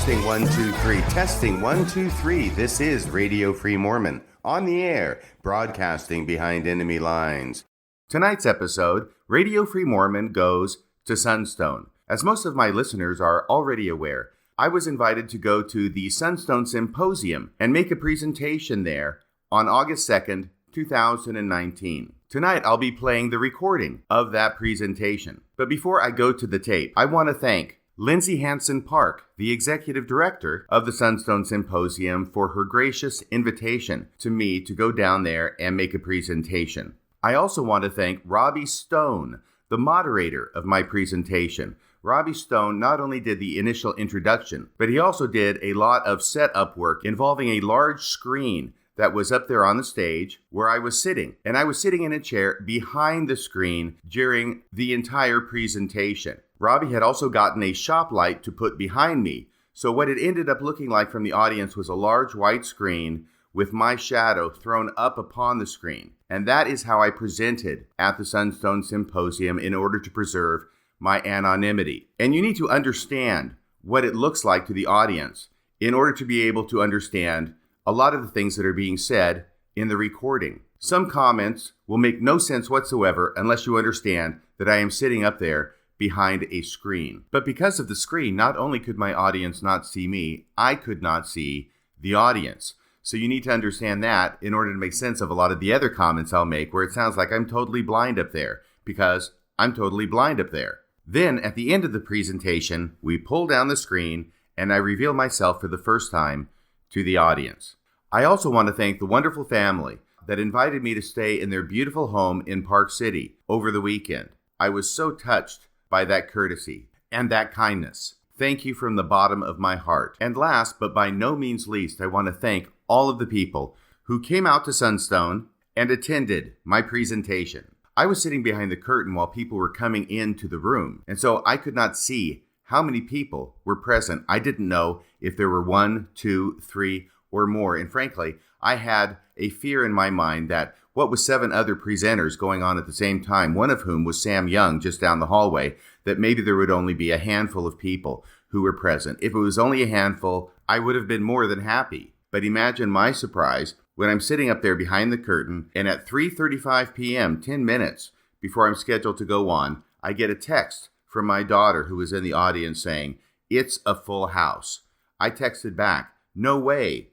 Testing 1, 2, 3. Testing 1, 2, 3. This is Radio Free Mormon, on the air, broadcasting behind enemy lines. Tonight's episode, Radio Free Mormon goes to Sunstone. As most of my listeners are already aware, I was invited to go to the Sunstone Symposium and make a presentation there on August 2nd, 2019. Tonight, I'll be playing the recording of that presentation. But before I go to the tape, I want to thank Lindsay Hansen Park, the executive director of the Sunstone Symposium, for her gracious invitation to me to go down there and make a presentation. I also want to thank Robbie Stone, the moderator of my presentation. Robbie Stone not only did the initial introduction, but he also did a lot of setup work involving a large screen that was up there on the stage where I was sitting. And I was sitting in a chair behind the screen during the entire presentation. Robbie had also gotten a shop light to put behind me. So what it ended up looking like from the audience was a large white screen with my shadow thrown up upon the screen. And that is how I presented at the Sunstone Symposium in order to preserve my anonymity. And you need to understand what it looks like to the audience in order to be able to understand a lot of the things that are being said in the recording. Some comments will make no sense whatsoever unless you understand that I am sitting up there behind a screen. But because of the screen, not only could my audience not see me, I could not see the audience. So you need to understand that in order to make sense of a lot of the other comments I'll make where it sounds like I'm totally blind up there, because I'm totally blind up there. Then at the end of the presentation, we pull down the screen and I reveal myself for the first time to the audience. I also want to thank the wonderful family that invited me to stay in their beautiful home in Park City over the weekend. I was so touched by that courtesy and that kindness. Thank you from the bottom of my heart. And last, but by no means least, I want to thank all of the people who came out to Sunstone and attended my presentation. I was sitting behind the curtain while people were coming into the room, and so I could not see how many people were present. I didn't know if there were 1, 2, 3, or more. And frankly, I had a fear in my mind that what with 7 other presenters going on at the same time, one of whom was Sam Young just down the hallway, that maybe there would only be a handful of people who were present. If it was only a handful, I would have been more than happy. But imagine my surprise when I'm sitting up there behind the curtain, and at 3:35 p.m., 10 minutes before I'm scheduled to go on, I get a text from my daughter who was in the audience saying, "It's a full house." I texted back, "No way."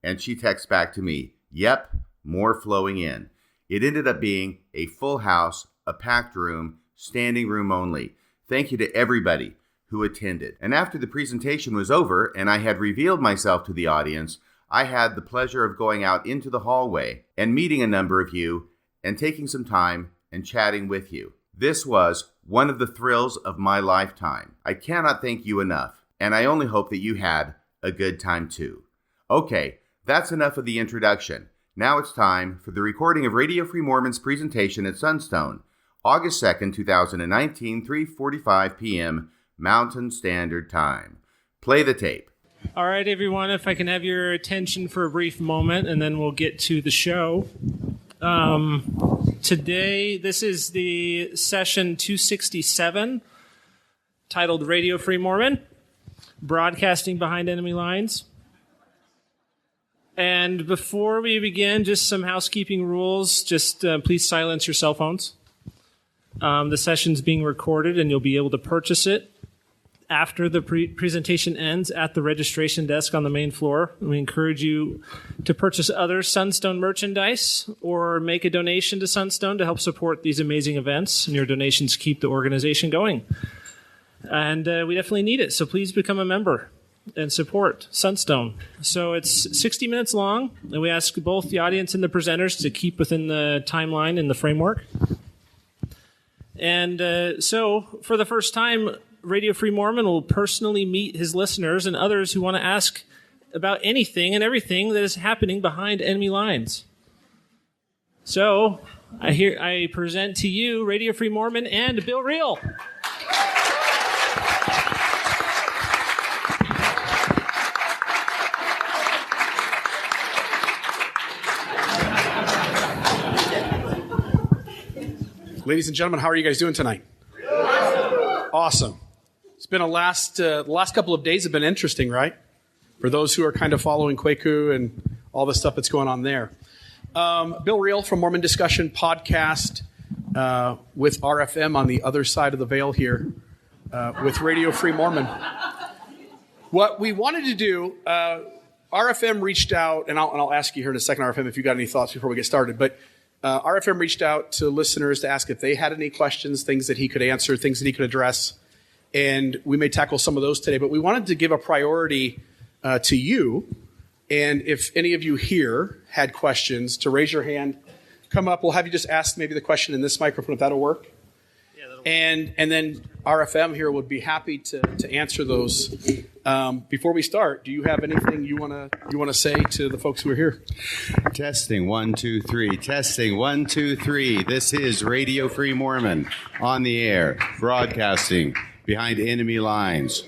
And she texts back to me, "Yep, more flowing in." It ended up being a full house, a packed room, standing room only. Thank you to everybody who attended. And after the presentation was over and I had revealed myself to the audience, I had the pleasure of going out into the hallway and meeting a number of you and taking some time and chatting with you. This was one of the thrills of my lifetime. I cannot thank you enough, and I only hope that you had a good time too. Okay, that's enough of the introduction. Now it's time for the recording of Radio Free Mormon's presentation at Sunstone, August 2nd, 2019, 3:45 p.m. Mountain Standard Time. Play the tape. All right, everyone, if I can have your attention for a brief moment, and then we'll get to the show. Today, this is the session 267, titled Radio Free Mormon, Broadcasting Behind Enemy Lines. And before we begin, just some housekeeping rules. Just please silence your cell phones. The session's being recorded, and you'll be able to purchase it after the presentation ends at the registration desk on the main floor. We encourage you to purchase other Sunstone merchandise or make a donation to Sunstone to help support these amazing events, and your donations keep the organization going. And we definitely need it, so please become a member and support Sunstone. So it's 60 minutes long, and we ask both the audience and the presenters to keep within the timeline and the framework. And so for the first time, Radio Free Mormon will personally meet his listeners and others who want to ask about anything and everything that is happening behind enemy lines. So I present to you Radio Free Mormon and Bill Reel. Ladies and gentlemen, how are you guys doing tonight? Awesome. It's been the last couple of days have been interesting, right? for those who are kind of following Kwaku and all the stuff that's going on there. Bill Reel from Mormon Discussion Podcast with RFM on the other side of the veil here with Radio Free Mormon. What we wanted to do, RFM reached out, and I'll ask you here in a second, RFM, if you got any thoughts before we get started, but RFM reached out to listeners to ask if they had any questions, things that he could answer, things that he could address, and we may tackle some of those today, but we wanted to give a priority to you, and if any of you here had questions, to raise your hand, come up, we'll have you just ask maybe the question in this microphone, if that'll work. Yeah, that'll work. And then RFM here would be happy to answer those. Before we start, do you have anything you want to say to the folks who are here? Testing 1 2 3. Testing 1 2 3. This is Radio Free Mormon on the air, broadcasting behind enemy lines.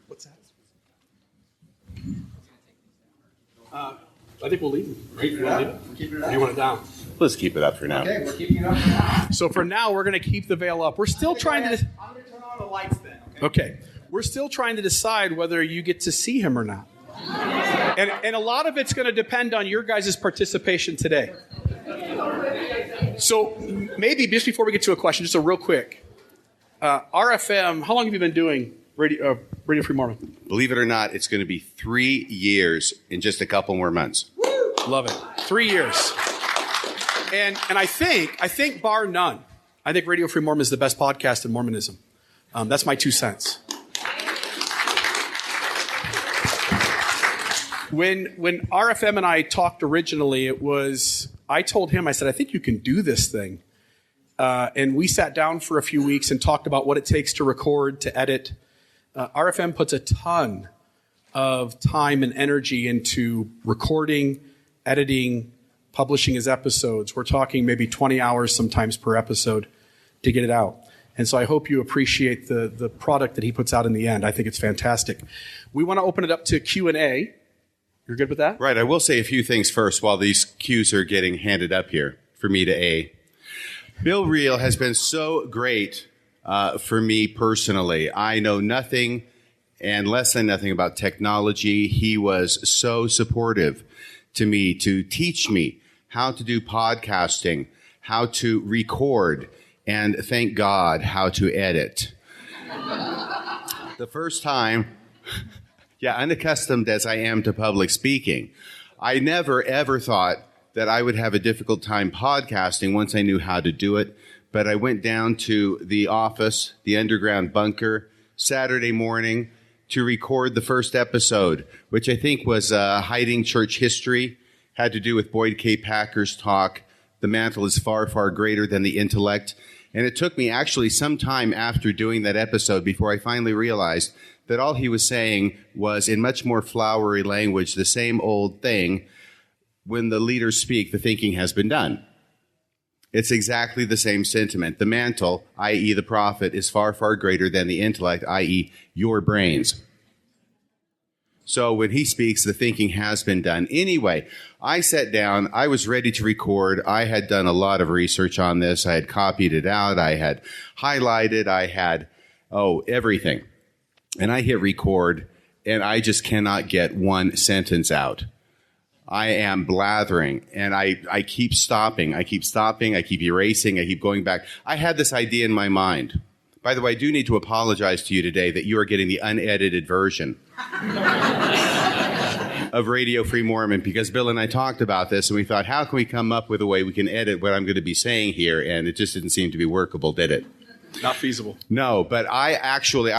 What's that? I think we'll leave it. Right? You want to leave it? Keeping it up. You want it down? Let's keep it up for now. Okay, we're keeping it up for now. So for now, we're going to keep the veil up. We're still trying to... I'm going to turn on the lights then. Okay. We're still trying to decide whether you get to see him or not. And a lot of it's going to depend on your guys' participation today. So maybe just before we get to a question, just a real quick. RFM, how long have you been doing Radio Free Mormon? Believe it or not, it's going to be 3 years in just a couple more months. Love it. 3 years. And I think bar none, I think Radio Free Mormon is the best podcast in Mormonism. That's my 2 cents. When RFM and I talked originally, I told him, I said, I think you can do this thing. And we sat down for a few weeks and talked about what it takes to record, to edit. RFM puts a ton of time and energy into recording, editing, publishing his episodes. We're talking maybe 20 hours sometimes per episode to get it out. And so I hope you appreciate the product that he puts out in the end. I think it's fantastic. We want to open it up to Q&A. You're good with that? Right. I will say a few things first while these cues are getting handed up here for me to A. Bill Reel has been so great for me personally. I know nothing and less than nothing about technology. He was so supportive to me to teach me how to do podcasting, how to record, and thank God, how to edit. The first time... Yeah, unaccustomed as I am to public speaking, I never, ever thought that I would have a difficult time podcasting once I knew how to do it. But I went down to the office, the underground bunker, Saturday morning to record the first episode, which I think was Hiding Church History, had to do with Boyd K. Packer's talk, The Mantle is Far, Far Greater Than the Intellect. And it took me actually some time after doing that episode before I finally realized that all he was saying was, in much more flowery language, the same old thing. When the leaders speak, the thinking has been done. It's exactly the same sentiment. The mantle, i.e. the prophet, is far, far greater than the intellect, i.e. your brains. So when he speaks, the thinking has been done. Anyway, I sat down. I was ready to record. I had done a lot of research on this. I had copied it out. I had highlighted. I had, everything. And I hit record, and I just cannot get one sentence out. I am blathering, and I keep stopping. I keep erasing. I keep going back. I had this idea in my mind. By the way, I do need to apologize to you today that you are getting the unedited version of Radio Free Mormon, because Bill and I talked about this, and we thought, how can we come up with a way we can edit what I'm going to be saying here? And it just didn't seem to be workable, did it? Not feasible. No, but I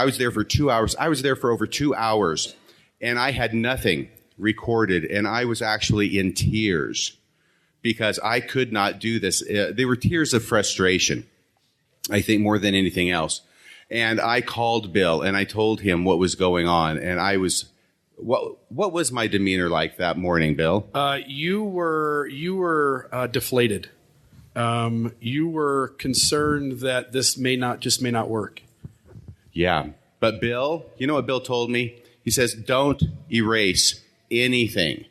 was there for 2 hours. I was there for over 2 hours, and I had nothing recorded, and I was actually in tears because I could not do this. They were tears of frustration, I think, more than anything else. And I called Bill, and I told him what was going on, and I was... What was my demeanor like that morning, Bill? You were deflated. You were concerned that this may not work. Yeah. But Bill, you know what Bill told me? He says, don't erase anything.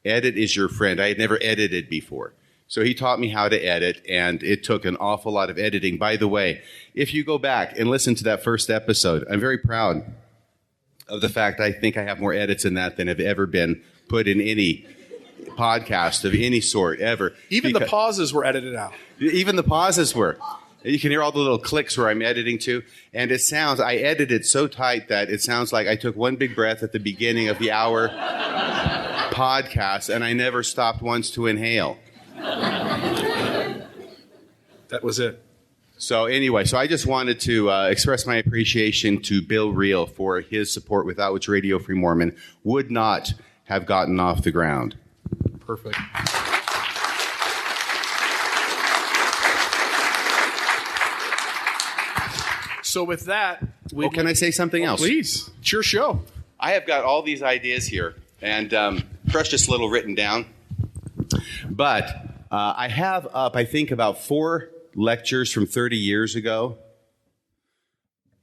Edit is your friend. I had never edited before. So he taught me how to edit, and it took an awful lot of editing. By the way, if you go back and listen to that first episode, I'm very proud of the fact I think I have more edits in that than have ever been put in any podcast of any sort ever. Even the pauses were edited out. Even the pauses were. You can hear all the little clicks where I'm editing to. And I edited so tight that it sounds like I took one big breath at the beginning of the hour podcast, and I never stopped once to inhale. That was it. So anyway, I just wanted to express my appreciation to Bill Reel for his support, without which Radio Free Mormon would not have gotten off the ground. Perfect. So with that, can I say something else? Please. It's your show. I have got all these ideas here, and precious little written down. But I have up, I think, about 4 lectures from 30 years ago.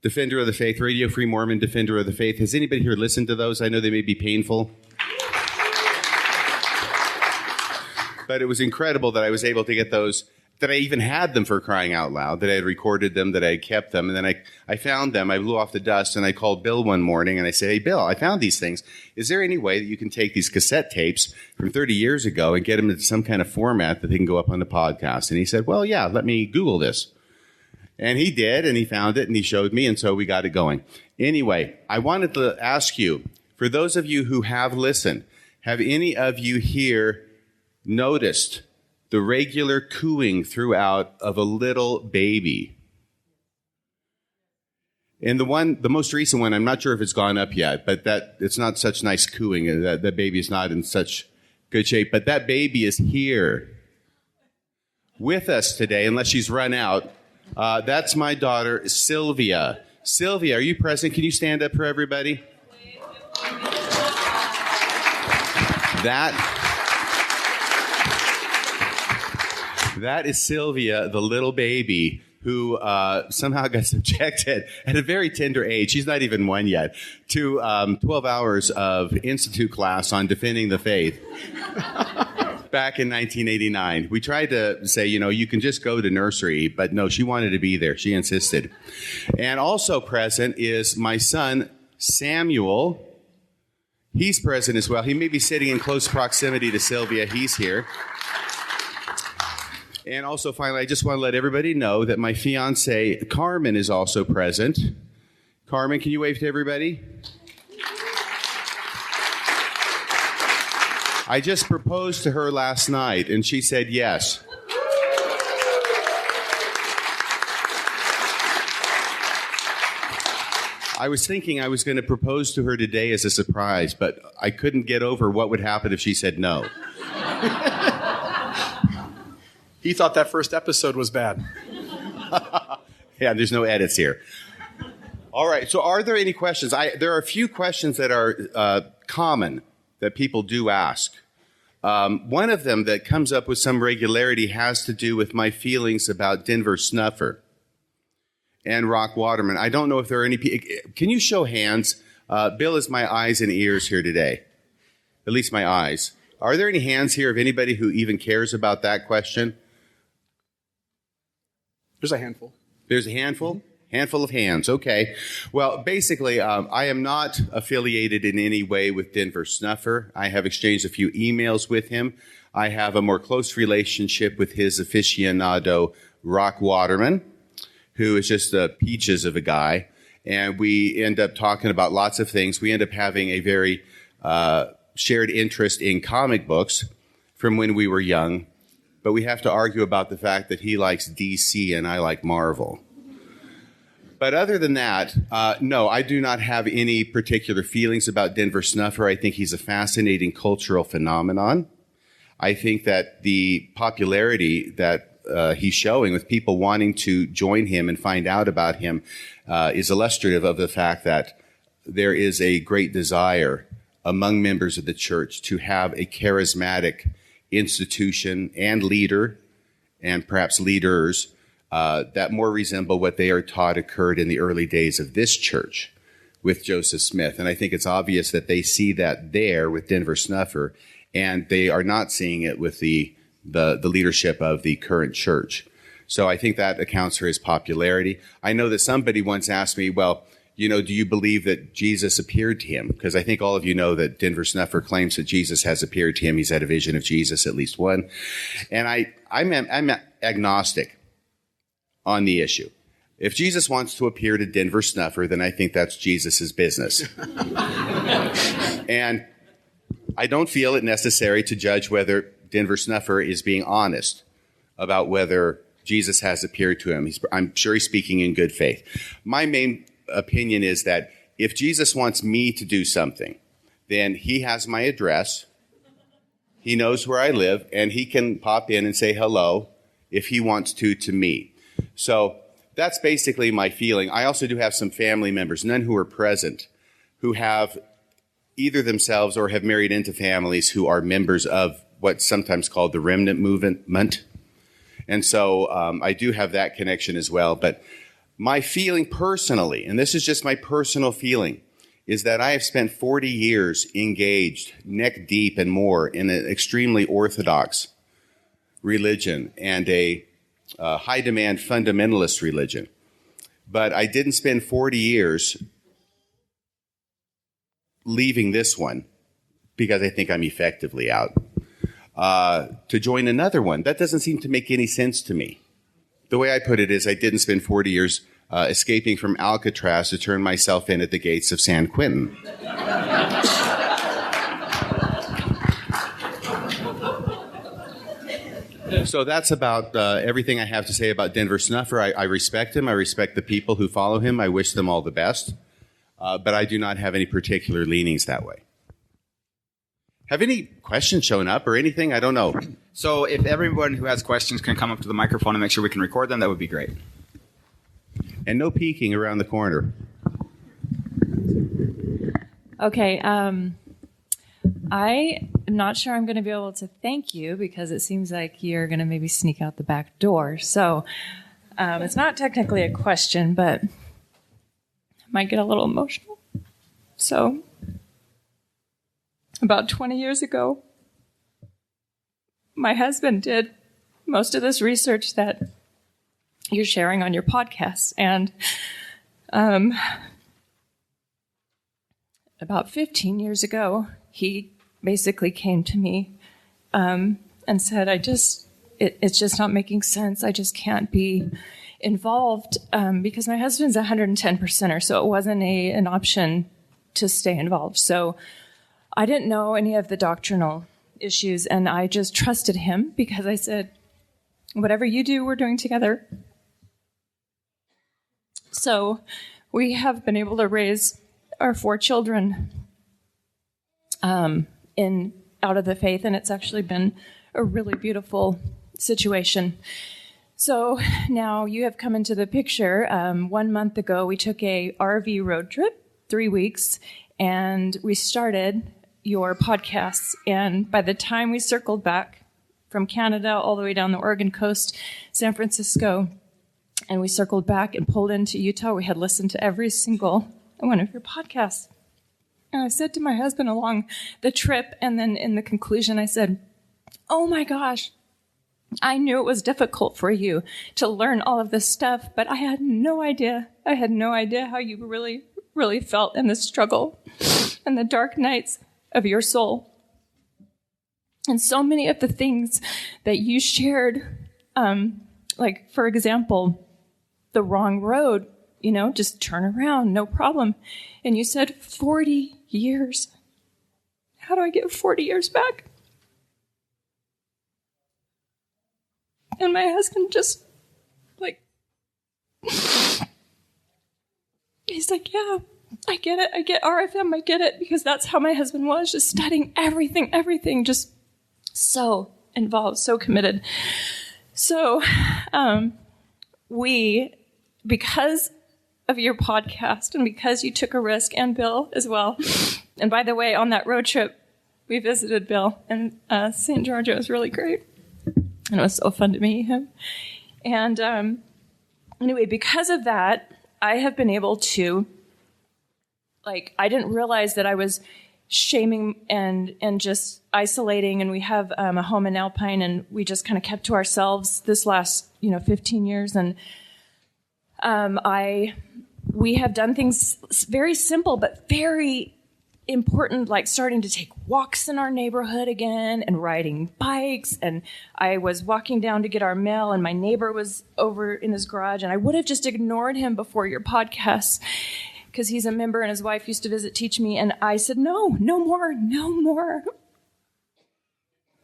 Defender of the Faith, Radio Free Mormon, Defender of the Faith. Has anybody here listened to those? I know they may be painful. But it was incredible that I was able to get those, that I even had them, for crying out loud, that I had recorded them, that I had kept them. And then I found them. I blew off the dust, and I called Bill one morning, and I said, "Hey, Bill, I found these things. Is there any way that you can take these cassette tapes from 30 years ago and get them into some kind of format that they can go up on the podcast?" And he said, "Well, yeah, let me Google this." And he did, and he found it, and he showed me, and so we got it going. Anyway, I wanted to ask you, for those of you who have listened, have any of you here noticed the regular cooing throughout of a little baby? And the most recent one, I'm not sure if it's gone up yet, but that it's not such nice cooing. That baby is not in such good shape. But that baby is here with us today, unless she's run out. That's my daughter, Sylvia. Sylvia, are you present? Can you stand up for everybody? That is Sylvia, the little baby who somehow got subjected at a very tender age, she's not even 1 yet, to 12 hours of institute class on defending the faith back in 1989. We tried to say, you can just go to nursery, but no, she wanted to be there. She insisted. And also present is my son, Samuel. He's present as well. He may be sitting in close proximity to Sylvia. He's here. And also, finally, I just want to let everybody know that my fiancée, Carmen, is also present. Carmen, can you wave to everybody? I just proposed to her last night, and she said yes. I was thinking I was going to propose to her today as a surprise, but I couldn't get over what would happen if she said no. He thought that first episode was bad. Yeah, there's no edits here. All right, so are there any questions? There are a few questions that are common that people do ask. One of them that comes up with some regularity has to do with my feelings about Denver Snuffer and Rock Waterman. I don't know if there are any people. Can you show hands? Bill is my eyes and ears here today, at least my eyes. Are there any hands here of anybody who even cares about that question? There's a handful. There's a handful? Handful of hands. Okay. Well, basically, I am not affiliated in any way with Denver Snuffer. I have exchanged a few emails with him. I have a more close relationship with his aficionado, Rock Waterman, who is just peaches of a guy. And we end up talking about lots of things. We end up having a very shared interest in comic books from when we were young. But we have to argue about the fact that he likes DC and I like Marvel. But other than that, no, I do not have any particular feelings about Denver Snuffer. I think he's a fascinating cultural phenomenon. I think that the popularity that he's showing with people wanting to join him and find out about him is illustrative of the fact that there is a great desire among members of the church to have a charismatic institution and leader, and perhaps leaders, that more resemble what they are taught occurred in the early days of this church with Joseph Smith. And I think it's obvious that they see that there with Denver Snuffer, and they are not seeing it with the the leadership of the current church. So I think that accounts for his popularity. I know that somebody once asked me, well, do you believe that Jesus appeared to him? Because I think all of you know that Denver Snuffer claims that Jesus has appeared to him. He's had a vision of Jesus, at least one. And I'm agnostic on the issue. If Jesus wants to appear to Denver Snuffer, then I think that's Jesus's business. And I don't feel it necessary to judge whether Denver Snuffer is being honest about whether Jesus has appeared to him. I'm sure he's speaking in good faith. My main opinion is that if Jesus wants me to do something, then he has my address, he knows where I live, and he can pop in and say hello if he wants to me. So that's basically my feeling. I also do have some family members, none who are present, who have either themselves or have married into families who are members of what's sometimes called the remnant movement. And so I do have that connection as well. But my feeling personally, and this is just my personal feeling, is that I have spent 40 years engaged, neck deep and more, in an extremely orthodox religion and a high-demand fundamentalist religion. But I didn't spend 40 years leaving this one because I think I'm effectively out to join another one. That doesn't seem to make any sense to me. The way I put it is I didn't spend 40 years escaping from Alcatraz to turn myself in at the gates of San Quentin. So that's about everything I have to say about Denver Snuffer. I respect him. I respect the people who follow him. I wish them all the best. But I do not have any particular leanings that way. Have any questions shown up or anything? I don't know. So if everyone who has questions can come up to the microphone and make sure we can record them, that would be great. And no peeking around the corner. Okay. I'm not sure I'm going to be able to thank you because it seems like you're going to maybe sneak out the back door. So it's not technically a question, but I might get a little emotional. So about 20 years ago, my husband did most of this research that you're sharing on your podcast. And about 15 years ago, he basically came to me and said, it's just not making sense. I just can't be involved because my husband's 110%er, so it wasn't an option to stay involved. So I didn't know any of the doctrinal issues, and I just trusted him because I said, whatever you do, we're doing together. So we have been able to raise our 4 children out of the faith, and it's actually been a really beautiful situation. So now you have come into the picture. 1 month ago, we took a RV road trip, 3 weeks, and we started your podcasts. And by the time we circled back from Canada all the way down the Oregon coast, San Francisco, and we circled back and pulled into Utah, we had listened to every single one of your podcasts. And I said to my husband along the trip, and then in the conclusion, I said, oh my gosh, I knew it was difficult for you to learn all of this stuff, but I had no idea. I had no idea how you really, really felt in the struggle and the dark nights of your soul. And so many of the things that you shared, like, for example, the wrong road, just turn around, no problem. And you said 40 years. How do I get 40 years back? And my husband just, he's like, yeah, I get it. I get RFM. I get it. Because that's how my husband was, just studying everything, just so involved, so committed. So because of your podcast and because you took a risk, and Bill as well. And by the way, on that road trip, we visited Bill in St. George. It was really great. And it was so fun to meet him. And anyway, because of that, I have been able to, I didn't realize that I was shaming and just isolating. And we have a home in Alpine, and we just kind of kept to ourselves this last 15 years. And we have done things very simple but very important, like starting to take walks in our neighborhood again and riding bikes. And I was walking down to get our mail, and my neighbor was over in his garage, and I would have just ignored him before your podcast because he's a member and his wife used to visit Teach Me. And I said, no more.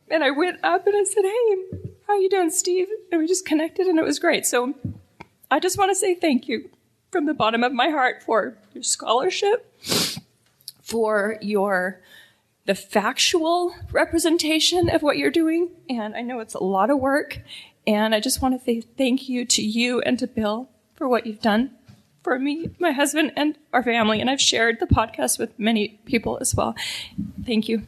And I went up and I said, hey, how you doing, Steve? And we just connected, and it was great. So I just want to say thank you from the bottom of my heart for your scholarship, for the factual representation of what you're doing. And I know it's a lot of work. And I just want to say thank you to you and to Bill for what you've done for me, my husband, and our family. And I've shared the podcast with many people as well. Thank you.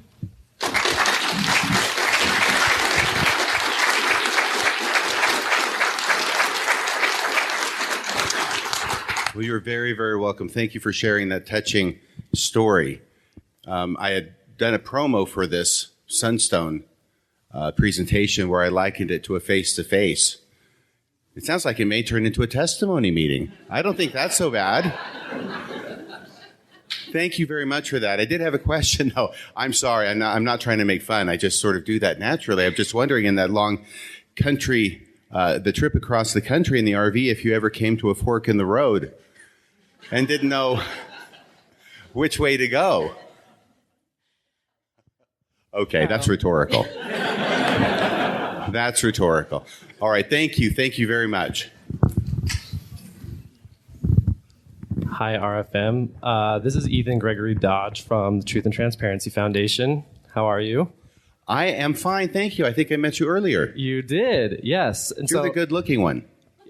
Well, you're very, very welcome. Thank you for sharing that touching story. I had done a promo for this Sunstone presentation where I likened it to a face-to-face. It sounds like it may turn into a testimony meeting. I don't think that's so bad. Thank you very much for that. I did have a question. No, I'm sorry. I'm not trying to make fun. I just sort of do that naturally. I'm just wondering, in that long country, the trip across the country in the RV, if you ever came to a fork in the road and didn't know which way to go. Okay, that's rhetorical. That's rhetorical. All right, thank you. Thank you very much. Hi, RFM. This is Ethan Gregory Dodge from the Truth and Transparency Foundation. How are you? I am fine, thank you. I think I met you earlier. You did, yes. And You're the good-looking one.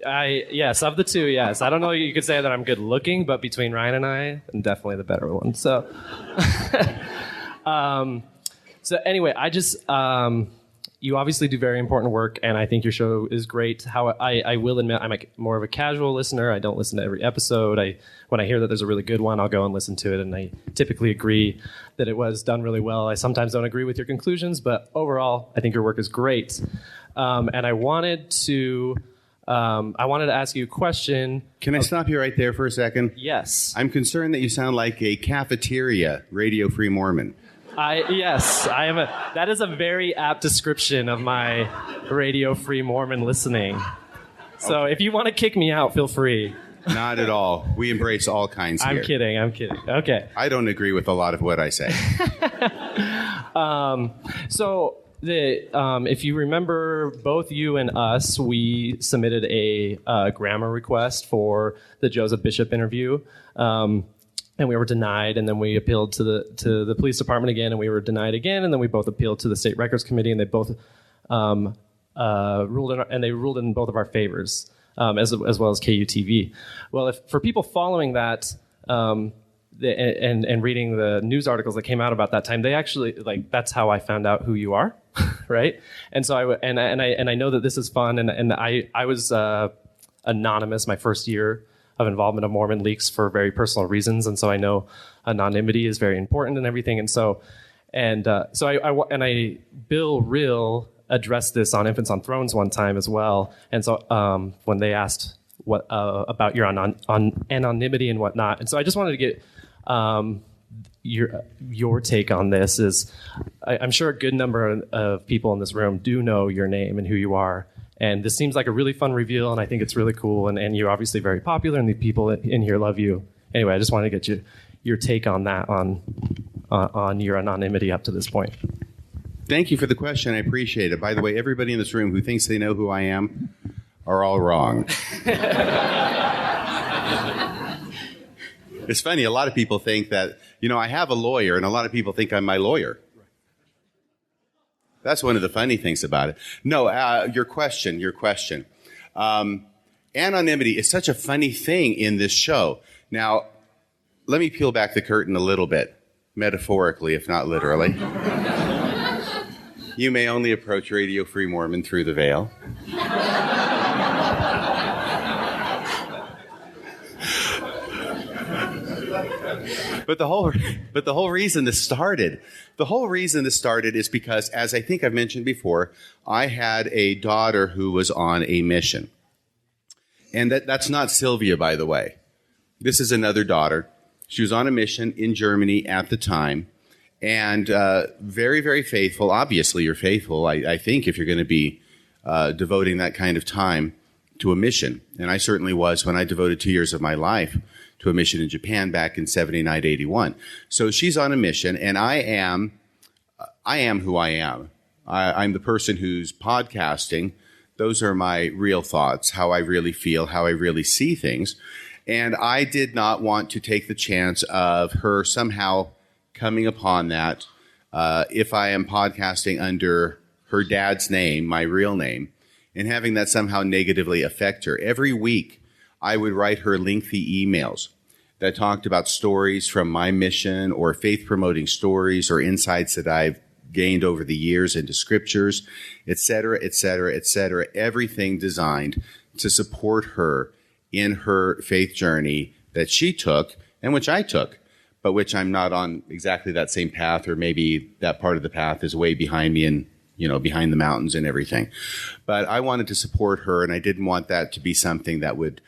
Yes, of the two, yes. I don't know, you could say that I'm good-looking, but between Ryan and I, I'm definitely the better one. So, so anyway, I just, you obviously do very important work, and I think your show is great. I will admit, I'm more of a casual listener. I don't listen to every episode. When I hear that there's a really good one, I'll go and listen to it, and I typically agree that it was done really well. I sometimes don't agree with your conclusions, but overall, I think your work is great. And I wanted to ask you a question. Can I stop you right there for a second? Yes. I'm concerned that you sound like a cafeteria Radio Free Mormon. Yes, I am. That is a very apt description of my Radio Free Mormon listening. So if you want to kick me out, feel free. Not at all. We embrace all kinds here. I'm kidding. Okay. I don't agree with a lot of what I say. If you remember, both you and us, we submitted a grammar request for the Joseph Bishop interview. And we were denied, and then we appealed to the police department again, and we were denied again, and then we both appealed to the State Records Committee, and they both ruled in both of our favors, as well as KUTV. Well, for people following that and reading the news articles that came out about that time, they actually that's how I found out who you are, right? And so I know that this is fun, and I was anonymous my first year of involvement of Mormon Leaks for very personal reasons, and so I know anonymity is very important and everything. And so Bill Real addressed this on Infants on Thrones one time as well. And so when they asked what about your anonymity and whatnot, and so I just wanted to get your take on this. Is I'm sure a good number of people in this room do know your name and who you are. And this seems like a really fun reveal, and I think it's really cool. And you're obviously very popular, and the people in here love you. Anyway, I just wanted to get your take on that, on your anonymity up to this point. Thank you for the question. I appreciate it. By the way, everybody in this room who thinks they know who I am are all wrong. It's funny. A lot of people think that, I have a lawyer, and a lot of people think I'm my lawyer. That's one of the funny things about it. No, your question. Anonymity is such a funny thing in this show. Now, let me peel back the curtain a little bit, metaphorically, if not literally. You may only approach Radio Free Mormon through the veil. But the whole reason this started is because, as I think I've mentioned before, I had a daughter who was on a mission. And that's not Sylvia, by the way. This is another daughter. She was on a mission in Germany at the time, and very, very faithful. Obviously, you're faithful, I think, if you're going to be devoting that kind of time to a mission. And I certainly was when I devoted 2 years of my life to a mission in Japan back in 79, 81. So she's on a mission, and I am who I am. I'm the person who's podcasting. Those are my real thoughts, how I really feel, how I really see things. And I did not want to take the chance of her somehow coming upon that if I am podcasting under her dad's name, my real name, and having that somehow negatively affect her. Every week, I would write her lengthy emails that talked about stories from my mission or faith-promoting stories or insights that I've gained over the years into scriptures, et cetera, et cetera, et cetera. Everything designed to support her in her faith journey that she took and which I took, but which I'm not on exactly that same path, or maybe that part of the path is way behind me and, behind the mountains and everything. But I wanted to support her, and I didn't want that to be something that would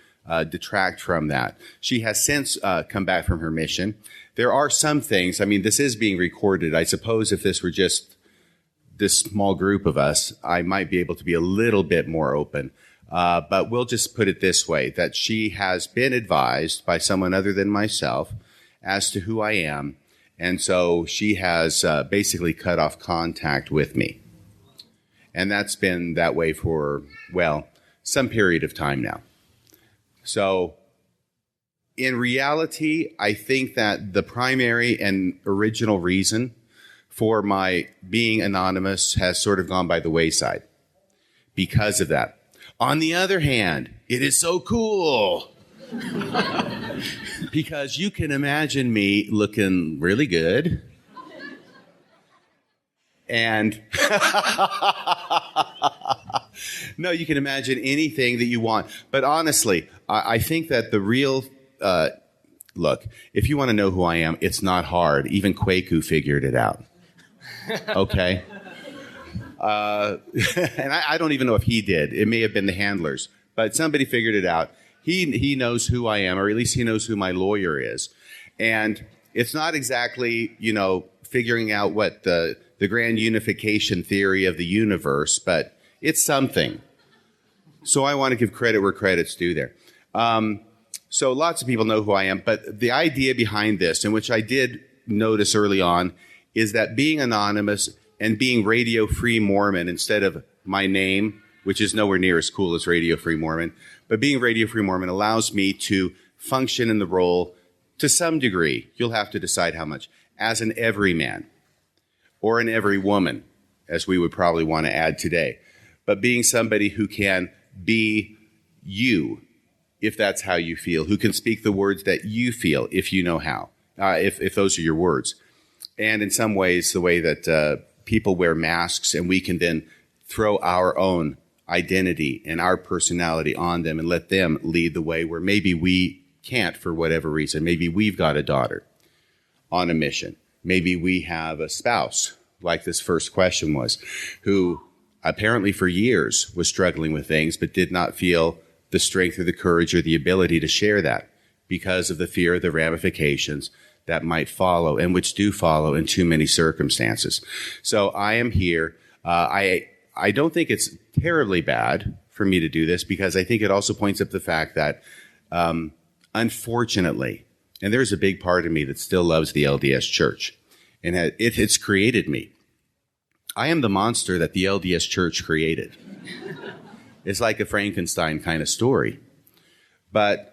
detract from that. She has since come back from her mission. There are some things, this is being recorded. I suppose if this were just this small group of us, I might be able to be a little bit more open. But we'll just put it this way, that she has been advised by someone other than myself as to who I am. And so she has basically cut off contact with me. And that's been that way for, some period of time now. So in reality, I think that the primary and original reason for my being anonymous has sort of gone by the wayside because of that. On the other hand, it is so cool because you can imagine me looking really good and no, you can imagine anything that you want. But honestly, I think that the real look, if you want to know who I am, it's not hard. Even Kwaku figured it out. Okay? And I don't even know if he did. It may have been the handlers. But somebody figured it out. He knows who I am, or at least he knows who my lawyer is. And it's not exactly, figuring out what the grand unification theory of the universe, but it's something. So I want to give credit where credit's due there. So lots of people know who I am, but the idea behind this, and which I did notice early on, is that being anonymous and being Radio Free Mormon instead of my name, which is nowhere near as cool as Radio Free Mormon, but being Radio Free Mormon allows me to function in the role to some degree, you'll have to decide how much, as an everyman or an everywoman, as we would probably want to add today. But being somebody who can be you, if that's how you feel, who can speak the words that you feel, if you know how, if those are your words. And in some ways, the way that people wear masks and we can then throw our own identity and our personality on them and let them lead the way where maybe we can't for whatever reason. Maybe we've got a daughter on a mission. Maybe we have a spouse, like this first question was, who apparently for years was struggling with things but did not feel the strength or the courage or the ability to share that because of the fear of the ramifications that might follow and which do follow in too many circumstances. So I am here. I don't think it's terribly bad for me to do this because I think it also points up the fact that unfortunately, and there's a big part of me that still loves the LDS Church, and it's created me. I am the monster that the LDS Church created. It's like a Frankenstein kind of story. But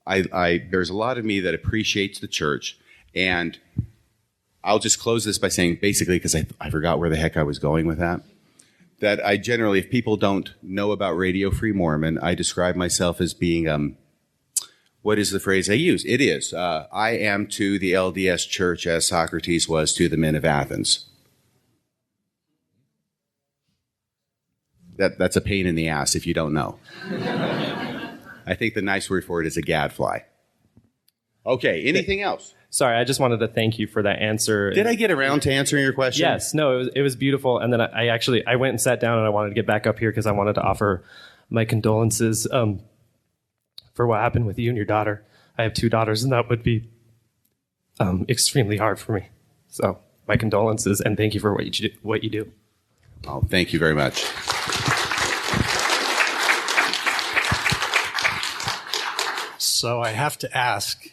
there's a lot of me that appreciates the church, and I'll just close this by saying, basically, because I forgot where the heck I was going with that I generally, if people don't know about Radio Free Mormon, I describe myself as being, what is the phrase I use? It is, I am to the LDS Church as Socrates was to the men of Athens. that's a pain in the ass if you don't know. I think the nice word for it is a gadfly. Okay, anything else? Sorry, I just wanted to thank you for that answer. Did I get around to answering your question? Yes, no, it was beautiful. And then I went and sat down, and I wanted to get back up here because I wanted to offer my condolences for what happened with you and your daughter. I have 2 daughters, and that would be extremely hard for me. So my condolences, and thank you for what you do. Oh, thank you very much. So I have to ask.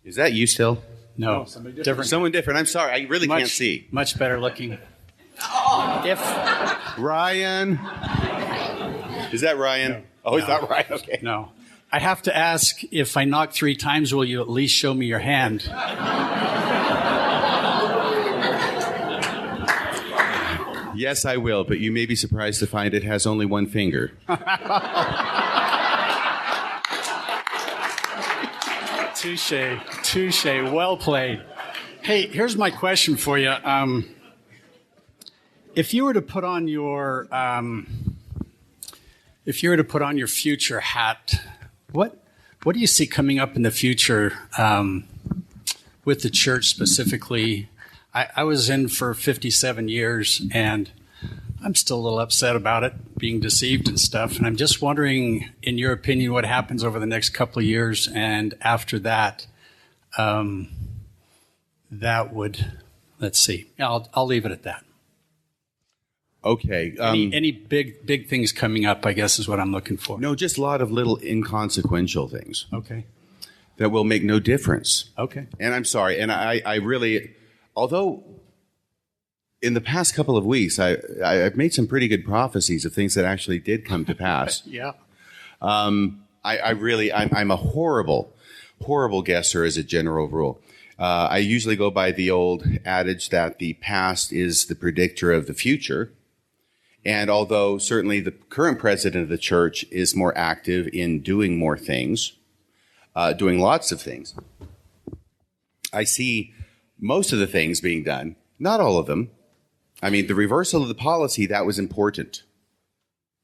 Is that you still? No, different. Someone different. I'm sorry. I really can't see. Much better looking. If Ryan. Is that Ryan? No. Oh, it's not Ryan. Okay. no, I have to ask, if I knock 3 times, will you at least show me your hand? Yes, I will, but you may be surprised to find it has only 1 finger. Touche. Well played. Hey, here's my question for you. If you were to put on your future hat, what do you see coming up in the future with the church specifically? I was in for 57 years, and I'm still a little upset about it, being deceived and stuff. And I'm just wondering, in your opinion, what happens over the next couple of years, and after that, that would, let's see. I'll leave it at that. Okay. Any big things coming up, I guess, is what I'm looking for. No, just a lot of little inconsequential things Okay. that will make no difference. Okay. And I'm sorry. And I really, although in the past couple of weeks, I've made some pretty good prophecies of things that actually did come to pass. Yeah. I'm a horrible guesser as a general rule. I usually go by the old adage that the past is the predictor of the future. And although certainly the current president of the church is more active in doing more things, doing lots of things, I see most of the things being done, not all of them. I mean, the reversal of the policy, that was important.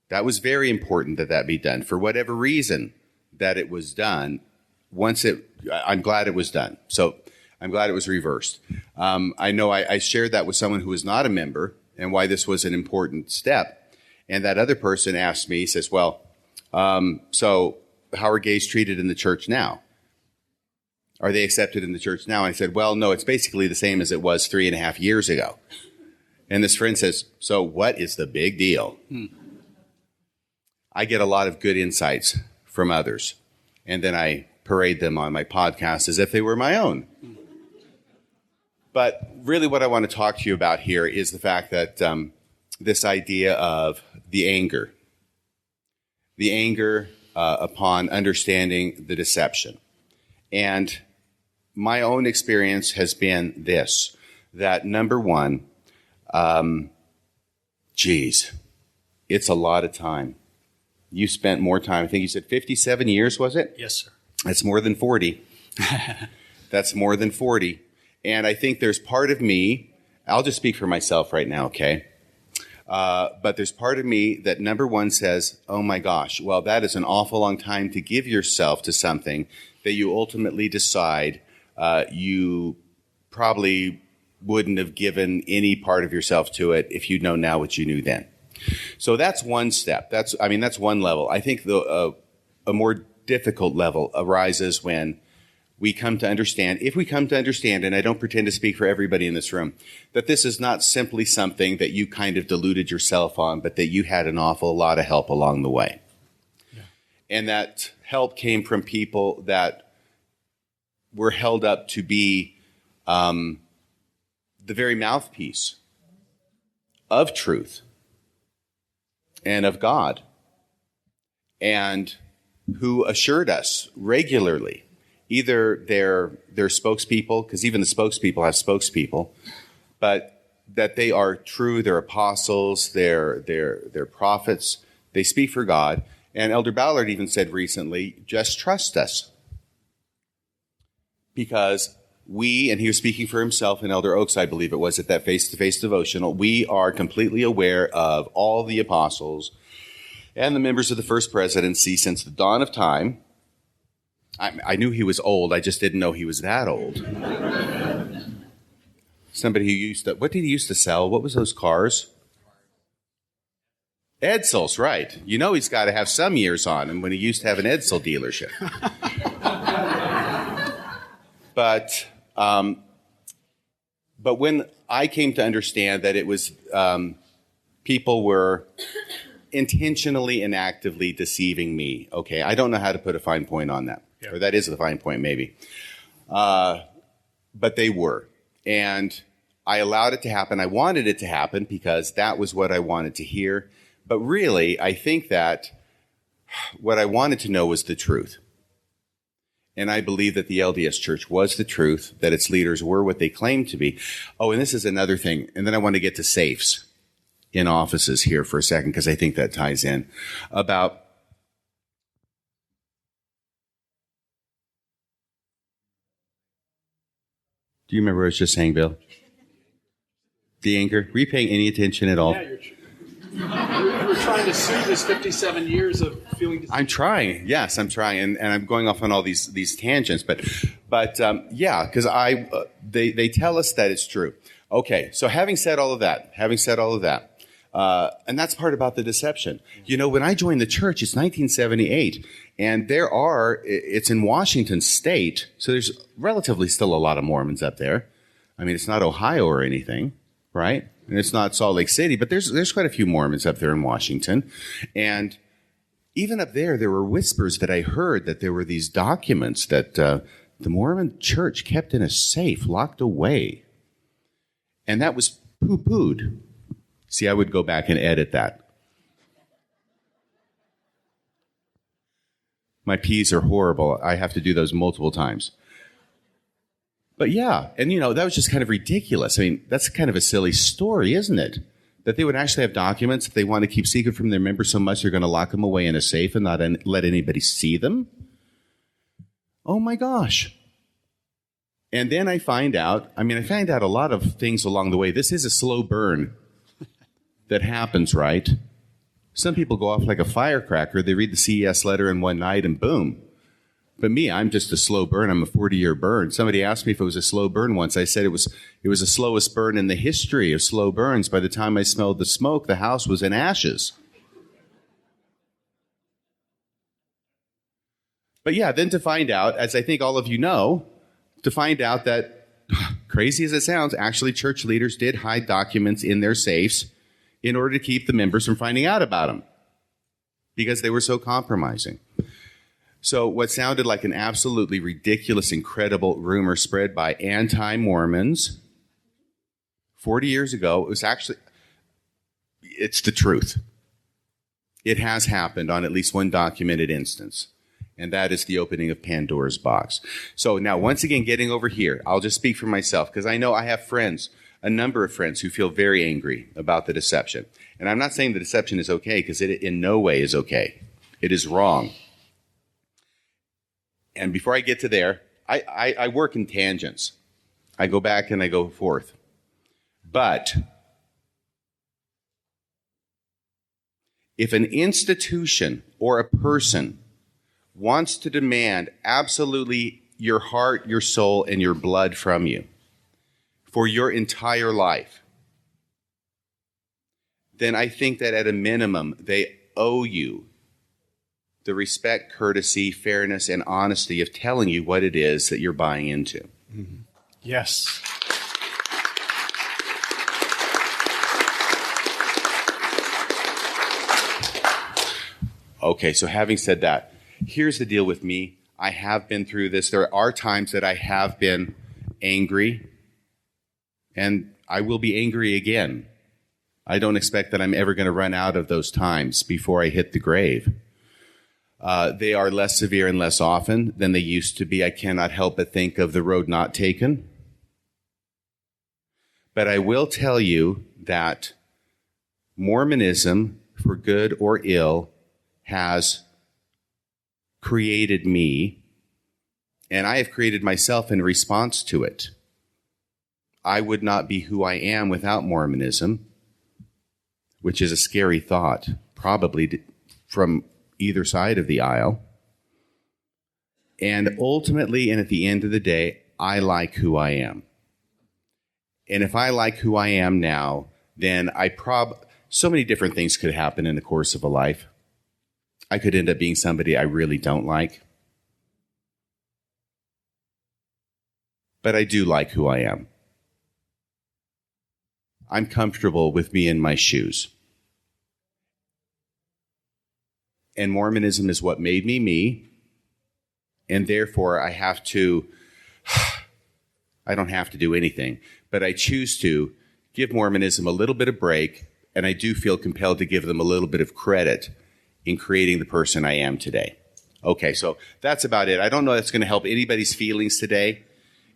That was very important that be done. For whatever reason that it was done, I'm glad it was done. So I'm glad it was reversed. I know I shared that with someone who was not a member and why this was an important step. And that other person asked me, he says, well, so how are gays treated in the church now? Are they accepted in the church now? And I said, well, no, it's basically the same as it was 3.5 years ago. And this friend says, so what is the big deal? I get a lot of good insights from others, and then I parade them on my podcast as if they were my own. But really what I want to talk to you about here is the fact that this idea of the anger upon understanding the deception. And my own experience has been this, that number one, it's a lot of time. You spent more time. I think you said 57 years, was it? Yes, sir. That's more than 40. That's more than 40. And I think there's part of me, I'll just speak for myself right now, okay? But there's part of me that number one says, oh my gosh, well, that is an awful long time to give yourself to something that you ultimately decide you probably wouldn't have given any part of yourself to it if you know now what you knew then. So that's one step. That's one level. I think a more difficult level arises when we come to understand, if we come to understand, and I don't pretend to speak for everybody in this room, that this is not simply something that you kind of deluded yourself on, but that you had an awful lot of help along the way. Yeah. And that help came from people that were held up to be the very mouthpiece of truth and of God, and who assured us regularly, either their spokespeople, because even the spokespeople have spokespeople, but that they are true, they're apostles, they're prophets, they speak for God. And Elder Ballard even said recently, just trust us. Because we, and he was speaking for himself and Elder Oaks, I believe it was, at that face-to-face devotional, we are completely aware of all the apostles and the members of the First Presidency since the dawn of time. I knew he was old. I just didn't know he was that old. Somebody who used to, what did he used to sell? What was those cars? Edsels, right. You know he's got to have some years on him when he used to have an Edsel dealership. But when I came to understand that it was people were intentionally and actively deceiving me, okay, I don't know how to put a fine point on that. Yeah. Or that is the fine point, maybe. But they were. And I allowed it to happen. I wanted it to happen because that was what I wanted to hear. But really, I think that what I wanted to know was the truth. And I believe that the LDS Church was the truth, that its leaders were what they claimed to be. Oh, and this is another thing. And then I want to get to safes in offices here for a second, because I think that ties in. Do you remember what I was just saying, Bill? The anchor? Were you paying any attention at all? Yeah, you're trying to soothe this 57 years of feeling. I'm trying. Yes, I'm trying, and I'm going off on all these tangents. But yeah, because they tell us that it's true. Okay, so having said all of that, and that's part about the deception. You know, when I joined the church, it's 1978, and it's in Washington State, so there's relatively still a lot of Mormons up there. I mean, it's not Ohio or anything, right? And it's not Salt Lake City, but there's quite a few Mormons up there in Washington. And even up there were whispers that I heard that there were these documents that the Mormon church kept in a safe, locked away. And that was poo-pooed. See, I would go back and edit that. My P's are horrible. I have to do those multiple times. But yeah, and you know, that was just kind of ridiculous. I mean, that's kind of a silly story, isn't it? That they would actually have documents that they want to keep secret from their members so much they're going to lock them away in a safe and not let anybody see them. Oh my gosh. And then I find out a lot of things along the way. This is a slow burn that happens, right? Some people go off like a firecracker. They read the CES letter in one night and boom. But me, I'm just a slow burn. I'm a 40-year burn. Somebody asked me if it was a slow burn once. I said it was the slowest burn in the history of slow burns. By the time I smelled the smoke, the house was in ashes. But yeah, then to find out, as I think all of you know, to find out that, crazy as it sounds, actually church leaders did hide documents in their safes in order to keep the members from finding out about them because they were so compromising. So what sounded like an absolutely ridiculous, incredible rumor spread by anti-Mormons 40 years ago, it's the truth. It has happened on at least one documented instance, and that is the opening of Pandora's box. So now, once again, getting over here, I'll just speak for myself, because I know I have friends, a number of friends, who feel very angry about the deception. And I'm not saying the deception is okay, because it in no way is okay. It is wrong. And before I get to there, I work in tangents. I go back and I go forth. But if an institution or a person wants to demand absolutely your heart, your soul, and your blood from you for your entire life, then I think that at a minimum, they owe you the respect, courtesy, fairness, and honesty of telling you what it is that you're buying into. Mm-hmm. Yes. Okay, so having said that, here's the deal with me. I have been through this. There are times that I have been angry, and I will be angry again. I don't expect that I'm ever going to run out of those times before I hit the grave. They are less severe and less often than they used to be. I cannot help but think of the road not taken. But I will tell you that Mormonism, for good or ill, has created me, and I have created myself in response to it. I would not be who I am without Mormonism, which is a scary thought, probably from either side of the aisle. And ultimately, and at the end of the day, I like who I am. And if I like who I am now, then so many different things could happen in the course of a life. I could end up being somebody I really don't like. But I do like who I am. I'm comfortable with me in my shoes. And Mormonism is what made me me. And therefore, I don't have to do anything, but I choose to give Mormonism a little bit of break, and I do feel compelled to give them a little bit of credit in creating the person I am today. Okay, so that's about it. I don't know if that's going to help anybody's feelings today.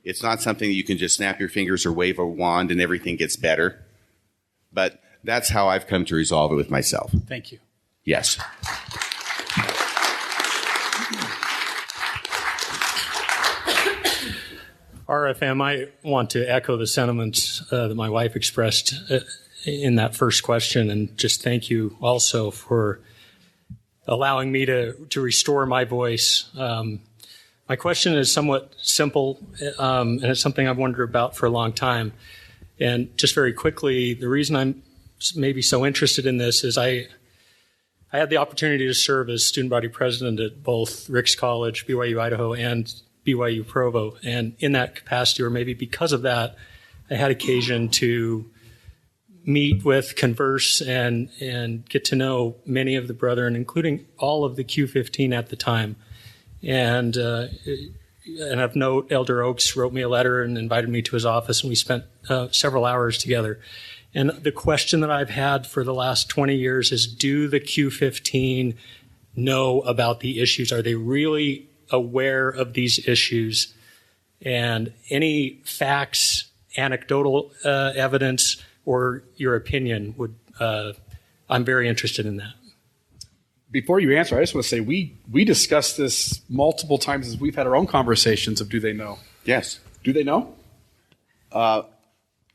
It's not something that you can just snap your fingers or wave a wand and everything gets better. But that's how I've come to resolve it with myself. Thank you. Yes. RFM, I want to echo the sentiments that my wife expressed in that first question, and just thank you also for allowing me to restore my voice. My question is somewhat simple, and it's something I've wondered about for a long time. And just very quickly, the reason I'm maybe so interested in this is I had the opportunity to serve as student body president at both Ricks College, BYU Idaho, and BYU Provo. And in that capacity, or maybe because of that, I had occasion to meet with, converse, and get to know many of the brethren, including all of the Q15 at the time. And of note, Elder Oaks wrote me a letter and invited me to his office, and we spent several hours together. And the question that I've had for the last 20 years is, do the Q15 know about the issues? Are they really aware of these issues? And any facts, anecdotal evidence, or your opinion would, I'm very interested in that. Before you answer, I just want to say we discussed this multiple times as we've had our own conversations of do they know? Yes. Do they know?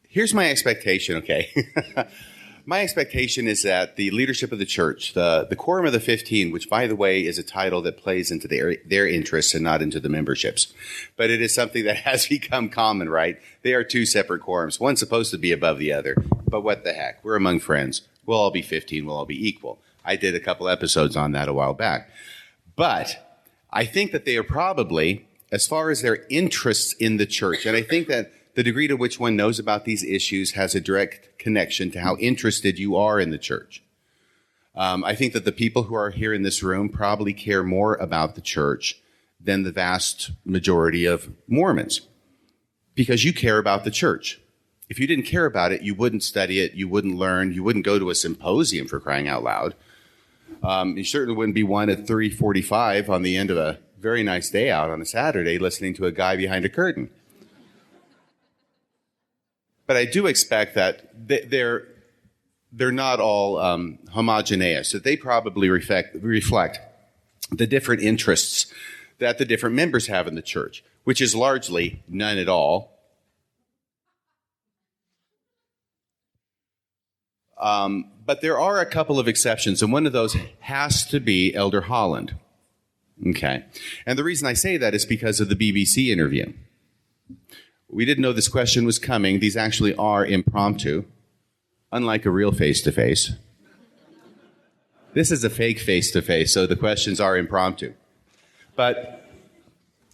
Here's my expectation, okay? My expectation is that the leadership of the church, the quorum of the 15, which, by the way, is a title that plays into their interests and not into the memberships. But it is something that has become common, right? They are two separate quorums. One's supposed to be above the other. But what the heck? We're among friends. We'll all be 15. We'll all be equal. I did a couple episodes on that a while back. But I think that they are probably, as far as their interests in the church, and I think that the degree to which one knows about these issues has a direct connection to how interested you are in the church. I think that the people who are here in this room probably care more about the church than the vast majority of Mormons, because you care about the church. If you didn't care about it, you wouldn't study it, you wouldn't learn, you wouldn't go to a symposium, for crying out loud. You certainly wouldn't be one at 3:45 on the end of a very nice day out on a Saturday listening to a guy behind a curtain. But I do expect that they're not all homogeneous, that they probably reflect the different interests that the different members have in the church, which is largely none at all. But there are a couple of exceptions, and one of those has to be Elder Holland. Okay. And the reason I say that is because of the BBC interview. We didn't know this question was coming. These actually are impromptu, unlike a real face-to-face. This is a fake face-to-face, so the questions are impromptu. But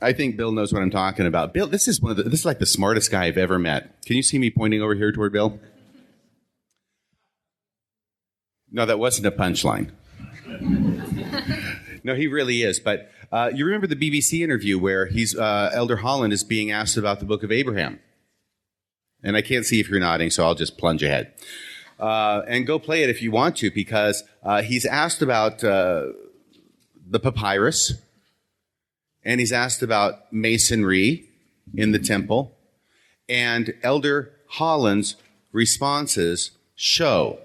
I think Bill knows what I'm talking about. Bill, this is like the smartest guy I've ever met. Can you see me pointing over here toward Bill? No, that wasn't a punchline. No, he really is. But you remember the BBC interview where Elder Holland is being asked about the Book of Abraham. And I can't see if you're nodding, so I'll just plunge ahead. And go play it if you want to, because he's asked about the papyrus, and he's asked about masonry in the temple. And Elder Holland's responses show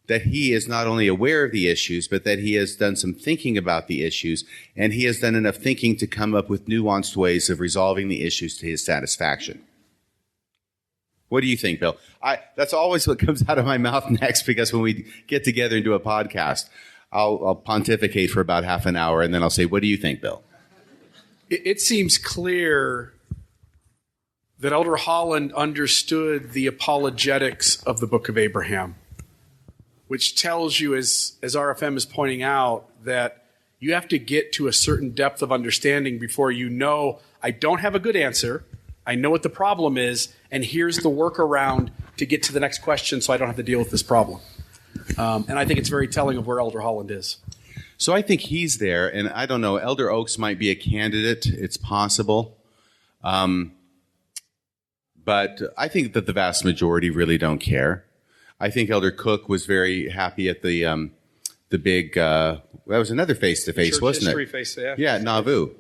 that he is not only aware of the issues, but that he has done some thinking about the issues, and he has done enough thinking to come up with nuanced ways of resolving the issues to his satisfaction. What do you think, Bill? That's always what comes out of my mouth next, because when we get together and do a podcast, I'll pontificate for about half an hour, and then I'll say, what do you think, Bill? It seems clear that Elder Holland understood the apologetics of the Book of Abraham, which tells you, as RFM is pointing out, that you have to get to a certain depth of understanding before you know, I don't have a good answer, I know what the problem is, and here's the workaround to get to the next question so I don't have to deal with this problem. And I think it's very telling of where Elder Holland is. So I think he's there, and I don't know, Elder Oaks might be a candidate. It's possible. But I think that the vast majority really don't care. I think Elder Cook was very happy at the big, that was another face-to-face, wasn't it? Yeah, at Nauvoo.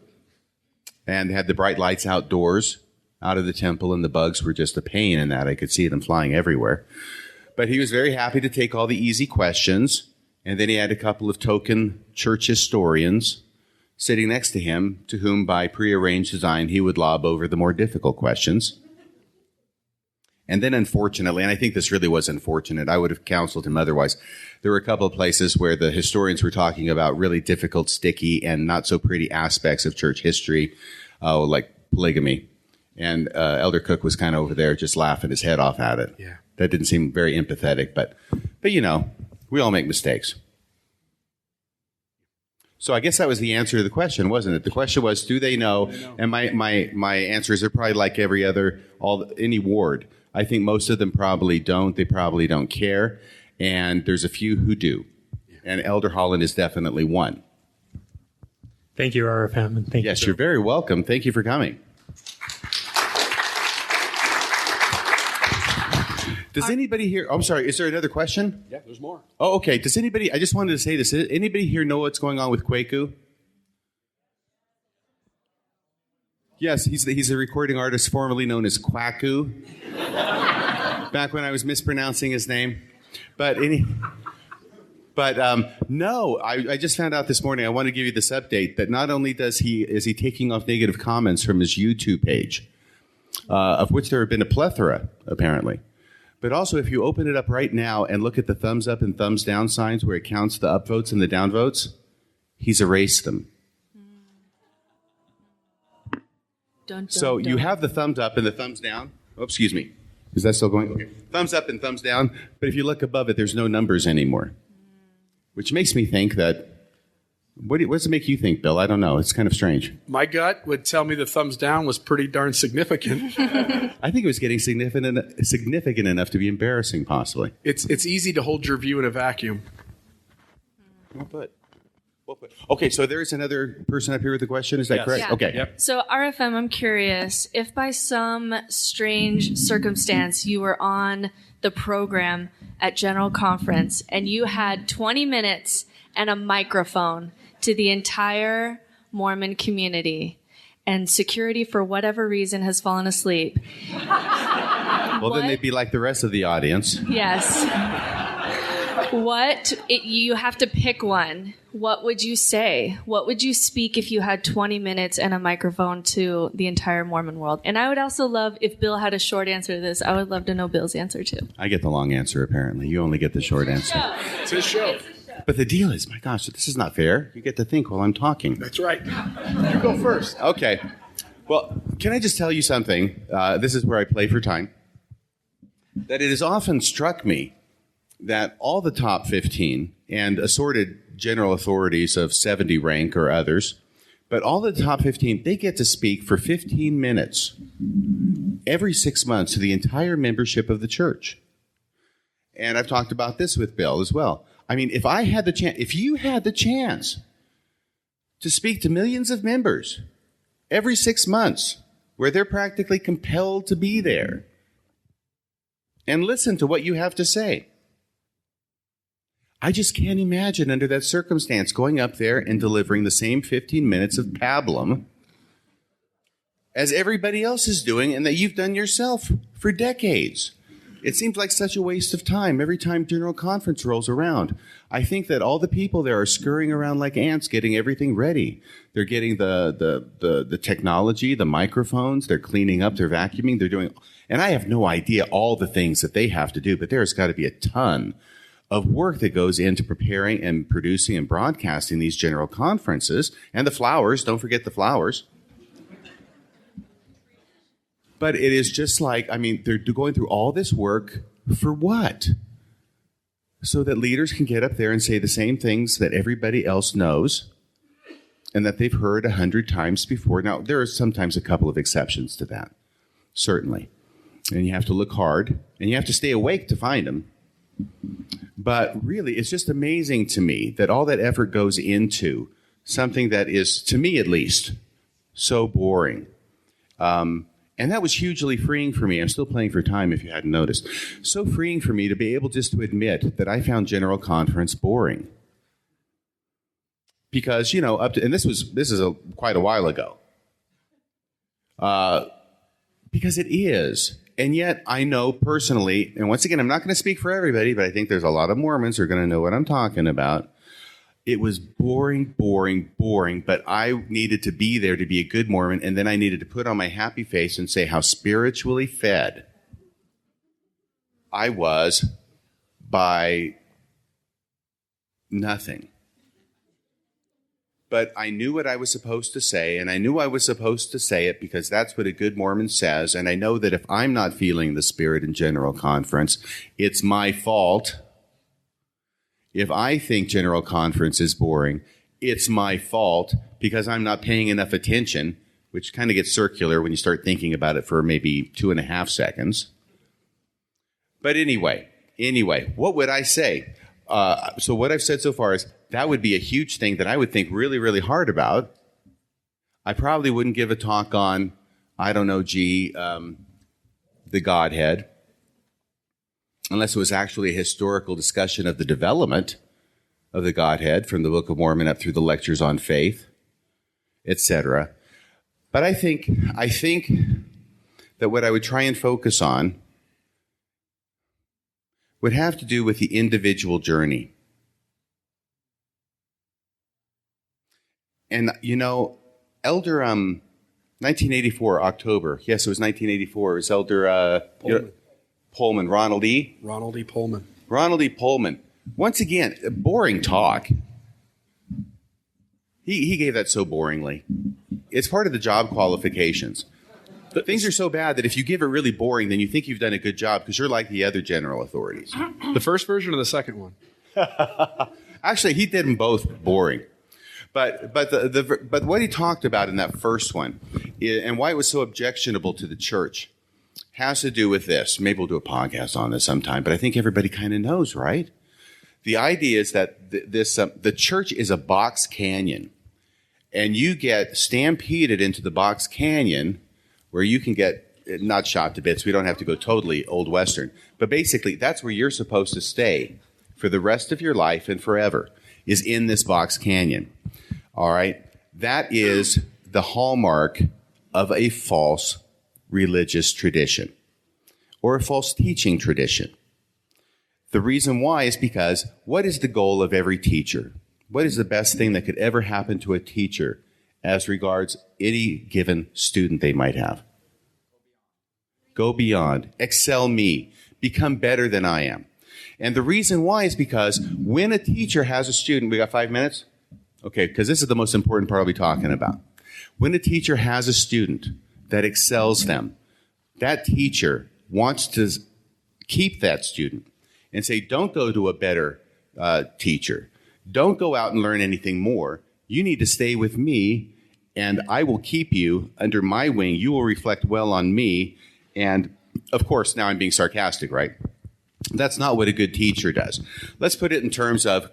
And they had the bright lights outdoors out of the temple, and the bugs were just a pain in that. I could see them flying everywhere. But he was very happy to take all the easy questions, and then he had a couple of token church historians sitting next to him, to whom, by prearranged design, he would lob over the more difficult questions. And then, unfortunately, and I think this really was unfortunate, I would have counseled him otherwise, there were a couple of places where the historians were talking about really difficult, sticky, and not so pretty aspects of church history, like polygamy. And Elder Cook was kind of over there just laughing his head off at it. Yeah. That didn't seem very empathetic, but you know, we all make mistakes. So I guess that was the answer to the question, wasn't it? The question was, do they know? And my answers are probably like every other, any ward. I think most of them probably don't. They probably don't care. And there's a few who do. And Elder Holland is definitely one. Thank you, RFM. And thank you. Yes, you're very welcome. Thank you for coming. Does anybody here, I'm sorry, is there another question? Yeah, there's more. Oh, okay. Does anybody, I just wanted to say this, does anybody here know what's going on with Kwaku? Yes, he's a recording artist formerly known as Kwaku. Back when I was mispronouncing his name. No, I just found out this morning, I want to give you this update, that not only is he taking off negative comments from his YouTube page, of which there have been a plethora, apparently. But also, if you open it up right now and look at the thumbs up and thumbs down signs where it counts the upvotes and the downvotes, he's erased them. So you have the thumbs up and the thumbs down. Oh, excuse me. Is that still going? Okay. Thumbs up and thumbs down. But if you look above it, there's no numbers anymore. Which makes me think that, what does it make you think, Bill? I don't know. It's kind of strange. My gut would tell me the thumbs down was pretty darn significant. I think it was getting significant enough to be embarrassing, possibly. It's easy to hold your view in a vacuum. Well put. Okay, so there is another person up here with a question. Is that correct? Yeah. Okay. Yep. So RFM, I'm curious, if by some strange circumstance you were on the program at General Conference and you had 20 minutes and a microphone to the entire Mormon community, and security, for whatever reason, has fallen asleep. Well, then they'd be like the rest of the audience. Yes. You have to pick one. What would you say? What would you speak if you had 20 minutes and a microphone to the entire Mormon world? And I would also love, if Bill had a short answer to this, I would love to know Bill's answer too. I get the long answer, apparently. You only get the short answer. It's his show. But the deal is, my gosh, this is not fair. You get to think while I'm talking. That's right. You go first. Okay. Well, can I just tell you something? This is where I play for time. That it has often struck me that all the top 15 and assorted general authorities of 70 rank or others, but all the top 15, they get to speak for 15 minutes every 6 months to the entire membership of the church. And I've talked about this with Bill as well. I mean, if you had the chance to speak to millions of members every 6 months, where they're practically compelled to be there and listen to what you have to say, I just can't imagine under that circumstance going up there and delivering the same 15 minutes of pablum as everybody else is doing and that you've done yourself for decades. It seems like such a waste of time every time General Conference rolls around. I think that all the people there are scurrying around like ants getting everything ready. They're getting the technology, the microphones, they're cleaning up, they're vacuuming, they're doing... And I have no idea all the things that they have to do, but there's got to be a ton of work that goes into preparing and producing and broadcasting these general conferences. And the flowers, don't forget the flowers. But it is just like, I mean, they're going through all this work for what? So that leaders can get up there and say the same things that everybody else knows and that they've heard 100 times before. Now, there are sometimes a couple of exceptions to that, certainly. And you have to look hard, and you have to stay awake to find them. But really, it's just amazing to me that all that effort goes into something that is, to me at least, so boring. And that was hugely freeing for me. I'm still playing for time if you hadn't noticed. So freeing for me to be able just to admit that I found General Conference boring. Because, you know, and this is quite a while ago. Because it is. And yet I know personally, and once again, I'm not going to speak for everybody, but I think there's a lot of Mormons who are going to know what I'm talking about. It was boring, but I needed to be there to be a good Mormon, and then I needed to put on my happy face and say how spiritually fed I was by nothing. But I knew what I was supposed to say, and I knew I was supposed to say it because that's what a good Mormon says, and I know that if I'm not feeling the Spirit in General Conference, it's my fault. If I think General Conference is boring, it's my fault because I'm not paying enough attention, which kind of gets circular when you start thinking about it for maybe 2.5 seconds. But anyway, what would I say? So what I've said so far is that would be a huge thing that I would think really, really hard about. I probably wouldn't give a talk on, I don't know, the Godhead, unless it was actually a historical discussion of the development of the Godhead from the Book of Mormon up through the lectures on faith, etc. But I think that what I would try and focus on would have to do with the individual journey. And, you know, Elder, 1984, October. Yes, it was 1984. It was Elder Pullman, Ronald E. Pullman. Ronald E. Pullman. Once again, boring talk. He gave that so boringly. It's part of the job qualifications. Things are so bad that if you give it really boring, then you think you've done a good job because you're like the other general authorities. The first version or the second one? Actually, he did them both boring. But what he talked about in that first one and why it was so objectionable to the church has to do with this. Maybe we'll do a podcast on this sometime, but I think everybody kind of knows, right? The idea is that the church is a box canyon, and you get stampeded into the box canyon where you can get not shot to bits. We don't have to go totally old Western, but basically that's where you're supposed to stay for the rest of your life and forever, is in this box canyon. All right? That is the hallmark of a false religious tradition or a false teaching tradition. The reason why is because what is the goal of every teacher? What is the best thing that could ever happen to a teacher as regards any given student they might have? Go beyond. Excel me. Become better than I am. And the reason why is because when a teacher has a student, we got 5 minutes? Okay, because this is the most important part I'll be talking about. When a teacher has a student that excels them, that teacher wants to keep that student and say, don't go to a better teacher. Don't go out and learn anything more. You need to stay with me, and I will keep you under my wing. You will reflect well on me. And, of course, now I'm being sarcastic, right? That's not what a good teacher does. Let's put it in terms of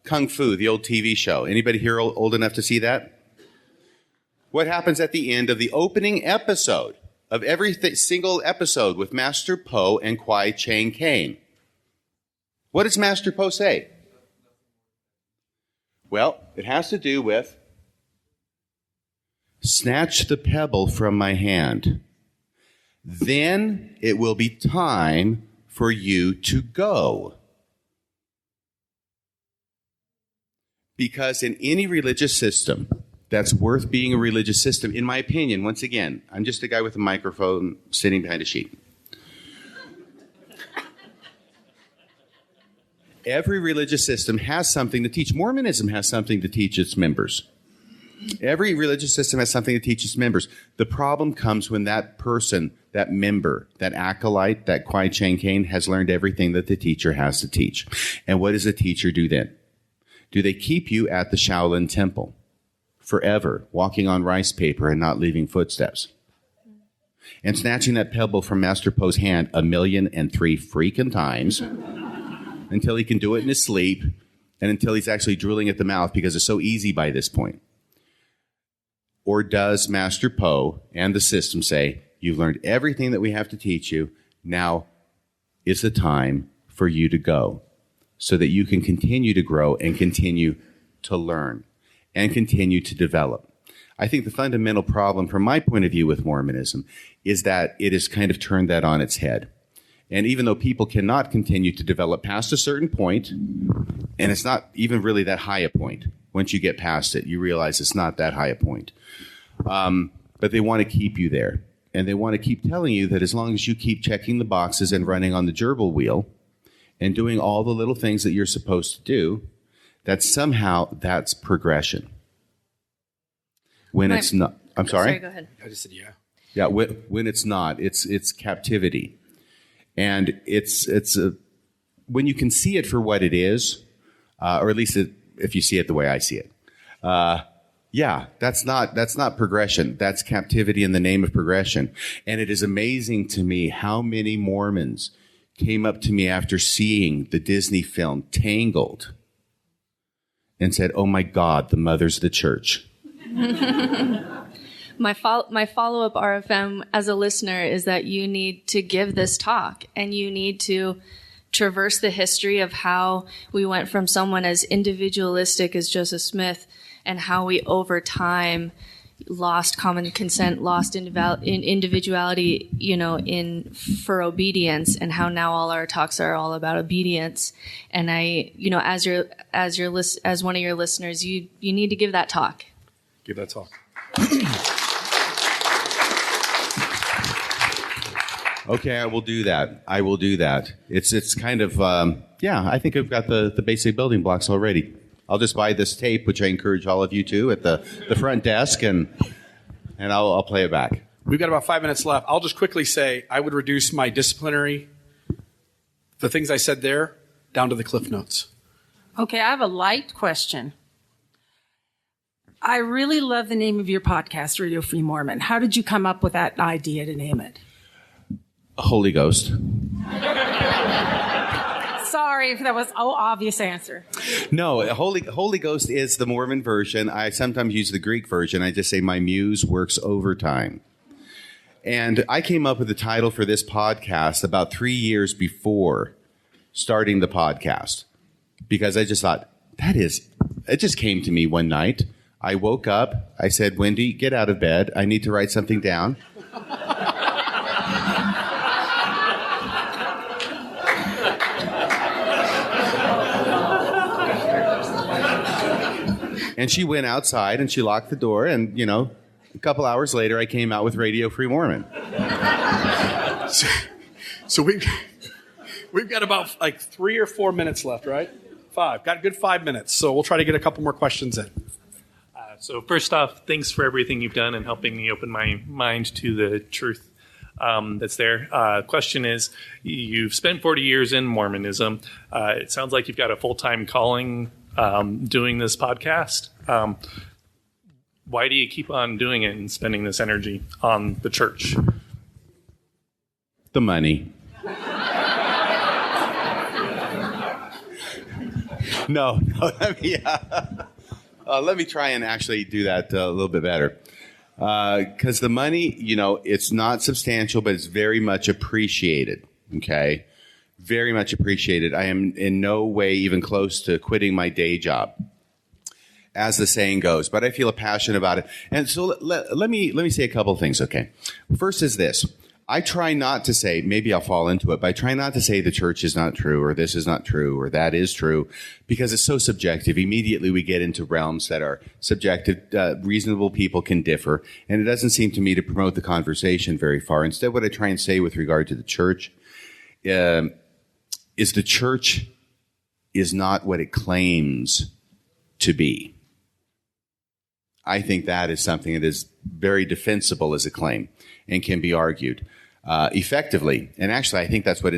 Kung Fu, the old TV show. Anybody here old enough to see that? What happens at the end of the opening episode of every single episode with Master Po and Kwai Chang Caine? What does Master Po say? Well, it has to do with, snatch the pebble from my hand. Then it will be time for you to go. Because in any religious system that's worth being a religious system, in my opinion, once again, I'm just a guy with a microphone sitting behind a sheet. Every religious system has something to teach. Mormonism has something to teach its members. Every religious system has something to teach its members. The problem comes when that person, that member, that acolyte, that Kwai Chang Caine has learned everything that the teacher has to teach. And what does the teacher do then? Do they keep you at the Shaolin Temple forever, walking on rice paper and not leaving footsteps? And snatching that pebble from Master Po's hand 1,000,003 freaking times until he can do it in his sleep and until he's actually drooling at the mouth because it's so easy by this point? Or does Master Po and the system say, you've learned everything that we have to teach you, now is the time for you to go so that you can continue to grow and continue to learn and continue to develop? I think the fundamental problem from my point of view with Mormonism is that it has kind of turned that on its head. And even though people cannot continue to develop past a certain point, and it's not even really that high a point, once you get past it, you realize it's not that high a point. But they want to keep you there. And they want to keep telling you that as long as you keep checking the boxes and running on the gerbil wheel and doing all the little things that you're supposed to do, that somehow that's progression. When it's not, I'm sorry? Go ahead. I just said yeah. Yeah, when it's not, it's captivity. And it's when you can see it for what it is, or at least if you see it the way I see it, that's not progression. That's captivity in the name of progression. And it is amazing to me how many Mormons came up to me after seeing the Disney film Tangled and said, "Oh my God, the mother's the church." My follow-up RFM as a listener is that you need to give this talk and you need to traverse the history of how we went from someone as individualistic as Joseph Smith and how we over time lost common consent, lost individuality, for obedience, and how now all our talks are all about obedience. And as one of your listeners, you need to give that talk. Give that talk. Okay, I will do that. It's kind of, I think I've got the basic building blocks already. I'll just buy this tape, which I encourage all of you to, at the front desk, and I'll play it back. We've got about 5 minutes left. I'll just quickly say I would reduce my disciplinary, the things I said there, down to the Cliff Notes. Okay, I have a light question. I really love the name of your podcast, Radio Free Mormon. How did you come up with that idea to name it? Holy Ghost. Sorry, that was obvious answer. No, Holy Ghost is the Mormon version. I sometimes use the Greek version. I just say my muse works overtime. And I came up with the title for this podcast about 3 years before starting the podcast because I just thought, it just came to me one night. I woke up. I said, Wendy, get out of bed. I need to write something down. And she went outside and she locked the door. And, a couple hours later, I came out with Radio Free Mormon. So we've got about 3 or 4 minutes left, right? 5. Got a good 5 minutes. So we'll try to get a couple more questions in. So first off, thanks for everything you've done and helping me open my mind to the truth that's there. Question is, you've spent 40 years in Mormonism. It sounds like you've got a full-time calling doing this podcast. Why do you keep on doing it and spending this energy on the church? The money. No, let me try and actually do that a little bit better. Because the money, it's not substantial, but it's very much appreciated. Okay? Very much appreciated. I am in no way even close to quitting my day job, as the saying goes, but I feel a passion about it. And so let me say a couple of things, okay? First is this. I try not to say, maybe I'll fall into it, but I try not to say the church is not true or this is not true or that is true because it's so subjective. Immediately we get into realms that are subjective. Reasonable people can differ, and it doesn't seem to me to promote the conversation very far. Instead, what I try and say with regard to the church is the church is not what it claims to be. I think that is something that is very defensible as a claim and can be argued effectively. And actually, I think that's what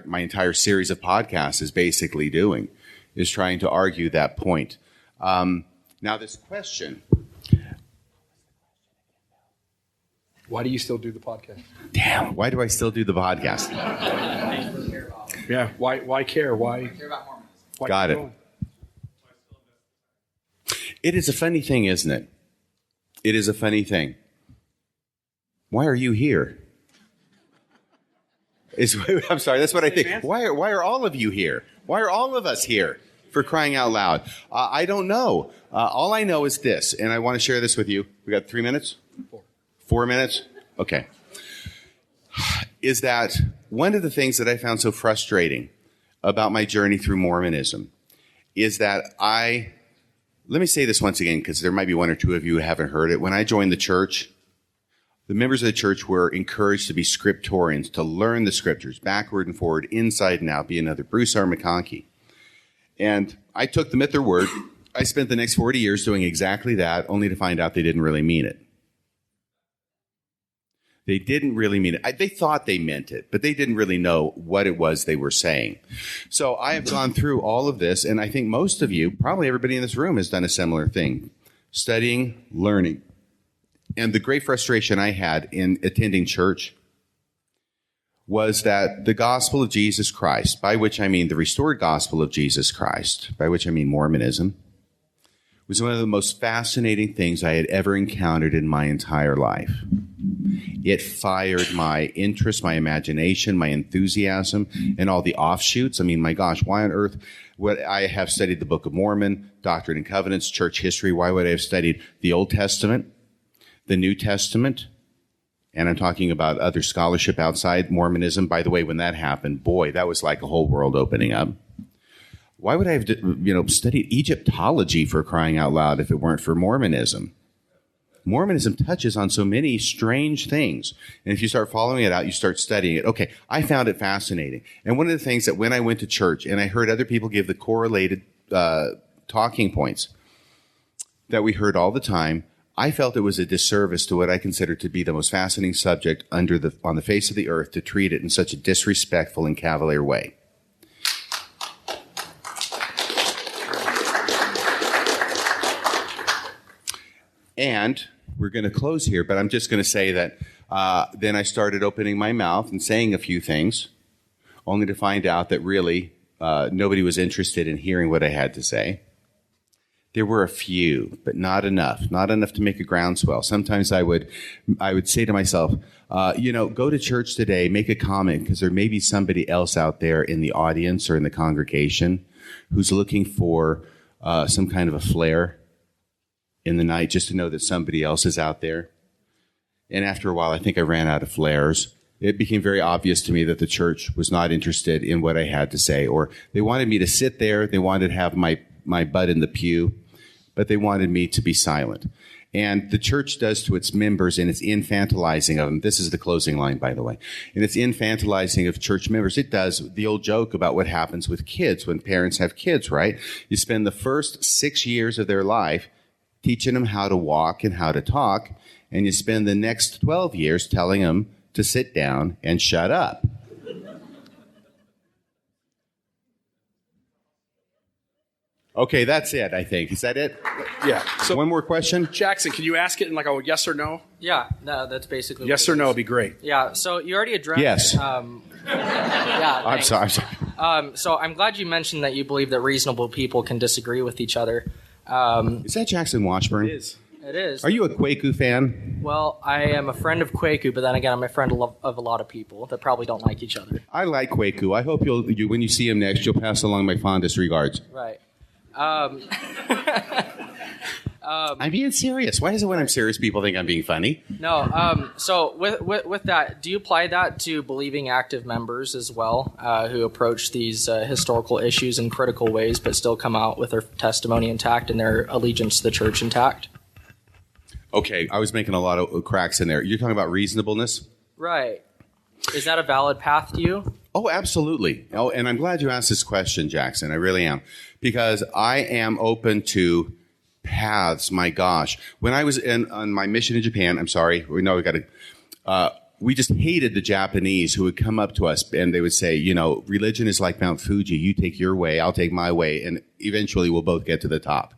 my entire series of podcasts is basically doing, is trying to argue that point. Now, this question. Why do you still do the podcast? Damn, why do I still do the podcast? Yeah, why care? Why care about Mormonism? Got it. It is a funny thing, isn't it? It is a funny thing. Why are you here? I'm sorry, that's what I think. Why are all of you here? Why are all of us here, for crying out loud? I don't know. All I know is this, and I want to share this with you. We got 3 minutes? 4 minutes? Okay. Is that one of the things that I found so frustrating about my journey through Mormonism is that let me say this once again, because there might be one or two of you who haven't heard it. When I joined the church, the members of the church were encouraged to be scriptorians, to learn the scriptures backward and forward, inside and out, be another Bruce R. McConkie. And I took them at their word. I spent the next 40 years doing exactly that, only to find out they didn't really mean it. They didn't really mean it. They thought they meant it, but they didn't really know what it was they were saying. So I have gone through all of this, and I think most of you, probably everybody in this room, has done a similar thing. Studying, learning. And the great frustration I had in attending church was that the gospel of Jesus Christ, by which I mean the restored gospel of Jesus Christ, by which I mean Mormonism, was one of the most fascinating things I had ever encountered in my entire life. It fired my interest, my imagination, my enthusiasm, and all the offshoots. I mean, my gosh, why on earth would I have studied the Book of Mormon, Doctrine and Covenants, church history? Why would I have studied the Old Testament, the New Testament? And I'm talking about other scholarship outside Mormonism. By the way, when that happened, boy, that was like a whole world opening up. Why would I have, studied Egyptology, for crying out loud, if it weren't for Mormonism? Mormonism touches on so many strange things. And if you start following it out, you start studying it. Okay, I found it fascinating. And one of the things that when I went to church and I heard other people give the correlated talking points that we heard all the time, I felt it was a disservice to what I consider to be the most fascinating subject on the face of the earth, to treat it in such a disrespectful and cavalier way. And we're going to close here, but I'm just going to say that then I started opening my mouth and saying a few things, only to find out that really nobody was interested in hearing what I had to say. There were a few, but not enough to make a groundswell. Sometimes I would say to myself, go to church today, make a comment, because there may be somebody else out there in the audience or in the congregation who's looking for some kind of a flare in the night, just to know that somebody else is out there. And after a while, I think I ran out of flares. It became very obvious to me that the church was not interested in what I had to say, or they wanted me to sit there. They wanted to have my butt in the pew, but they wanted me to be silent. And the church does to its members, and it's infantilizing of them. This is the closing line, by the way. And it's infantilizing of church members. It does the old joke about what happens with kids when parents have kids, right? You spend the first 6 years of their life teaching them how to walk and how to talk, and you spend the next 12 years telling them to sit down and shut up. Okay, that's it, I think. Is that it? Yeah. So one more question? Jackson, can you ask it in like a yes or no? Yeah, no, that's basically yes or no would be great. Yeah, so you already addressed... Yes. Yeah, I'm sorry. So I'm glad you mentioned that you believe that reasonable people can disagree with each other. Is that Jackson Washburn? It is. It is. Are you a Kwaku fan? Well, I am a friend of Kwaku, but then again, I'm a friend of a lot of people that probably don't like each other. I like Kwaku. I hope when you see him next, you'll pass along my fondest regards. Right. I'm being serious. Why is it when I'm serious people think I'm being funny? No. So with that, do you apply that to believing active members as well, who approach these historical issues in critical ways, but still come out with their testimony intact and their allegiance to the church intact? Okay, I was making a lot of cracks in there. You're talking about reasonableness? Right. Is that a valid path to you? Oh, absolutely. Oh, and I'm glad you asked this question, Jackson. I really am. Because I am open to paths, my gosh. When I was on my mission in Japan, we just hated the Japanese who would come up to us and they would say, religion is like Mount Fuji. You take your way, I'll take my way, and eventually we'll both get to the top.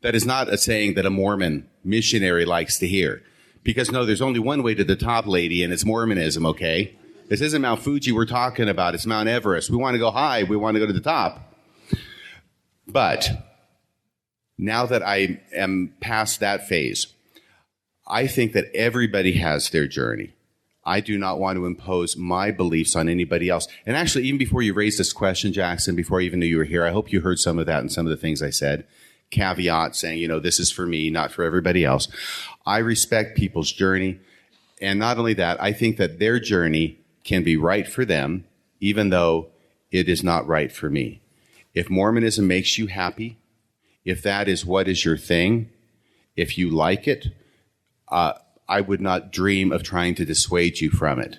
That is not a saying that a Mormon missionary likes to hear. Because no, there's only one way to the top, lady, and it's Mormonism, okay? This isn't Mount Fuji we're talking about. It's Mount Everest. We want to go high. We want to go to the top. But now that I am past that phase, I think that everybody has their journey. I do not want to impose my beliefs on anybody else. And actually, even before you raised this question, Jackson, before I even knew you were here, I hope you heard some of that and some of the things I said. Caveat saying, this is for me, not for everybody else. I respect people's journey. And not only that, I think that their journey can be right for them, even though it is not right for me. If Mormonism makes you happy, if that is what is your thing, if you like it, I would not dream of trying to dissuade you from it.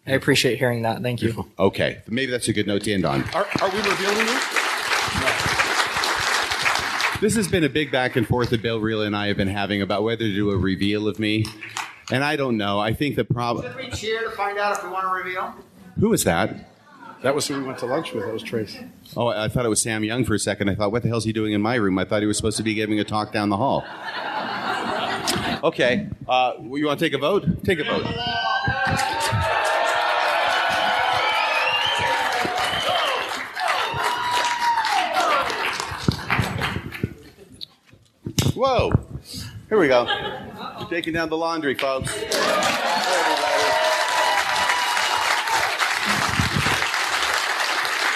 I appreciate hearing that. Thank you. Okay. Maybe that's a good note to end on. Are we revealing you? This has been a big back and forth that Bill Reel and I have been having about whether to do a reveal of me. And I don't know. I think the problem... Should we cheer to find out if we want to reveal? Who was that? That was who we went to lunch with. That was Trace. Oh, I thought it was Sam Young for a second. I thought, what the hell is he doing in my room? I thought he was supposed to be giving a talk down the hall. Okay. You want to take a vote? Take a vote. Whoa. Here we go. We're taking down the laundry, folks. Hey, everybody.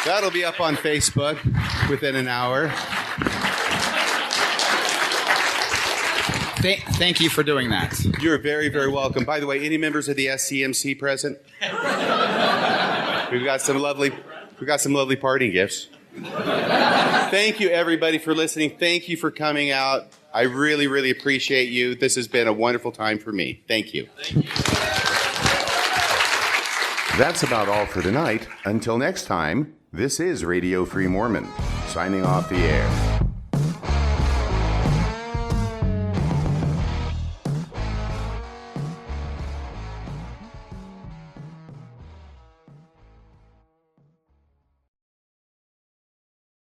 That'll be up on Facebook within an hour. Thank you for doing that. You're very, very welcome. By the way, any members of the SCMC present? We've got some lovely parting gifts. Thank you, everybody, for listening. Thank you for coming out. I really, really appreciate you. This has been a wonderful time for me. Thank you. That's about all for tonight. Until next time, this is Radio Free Mormon, signing off the air.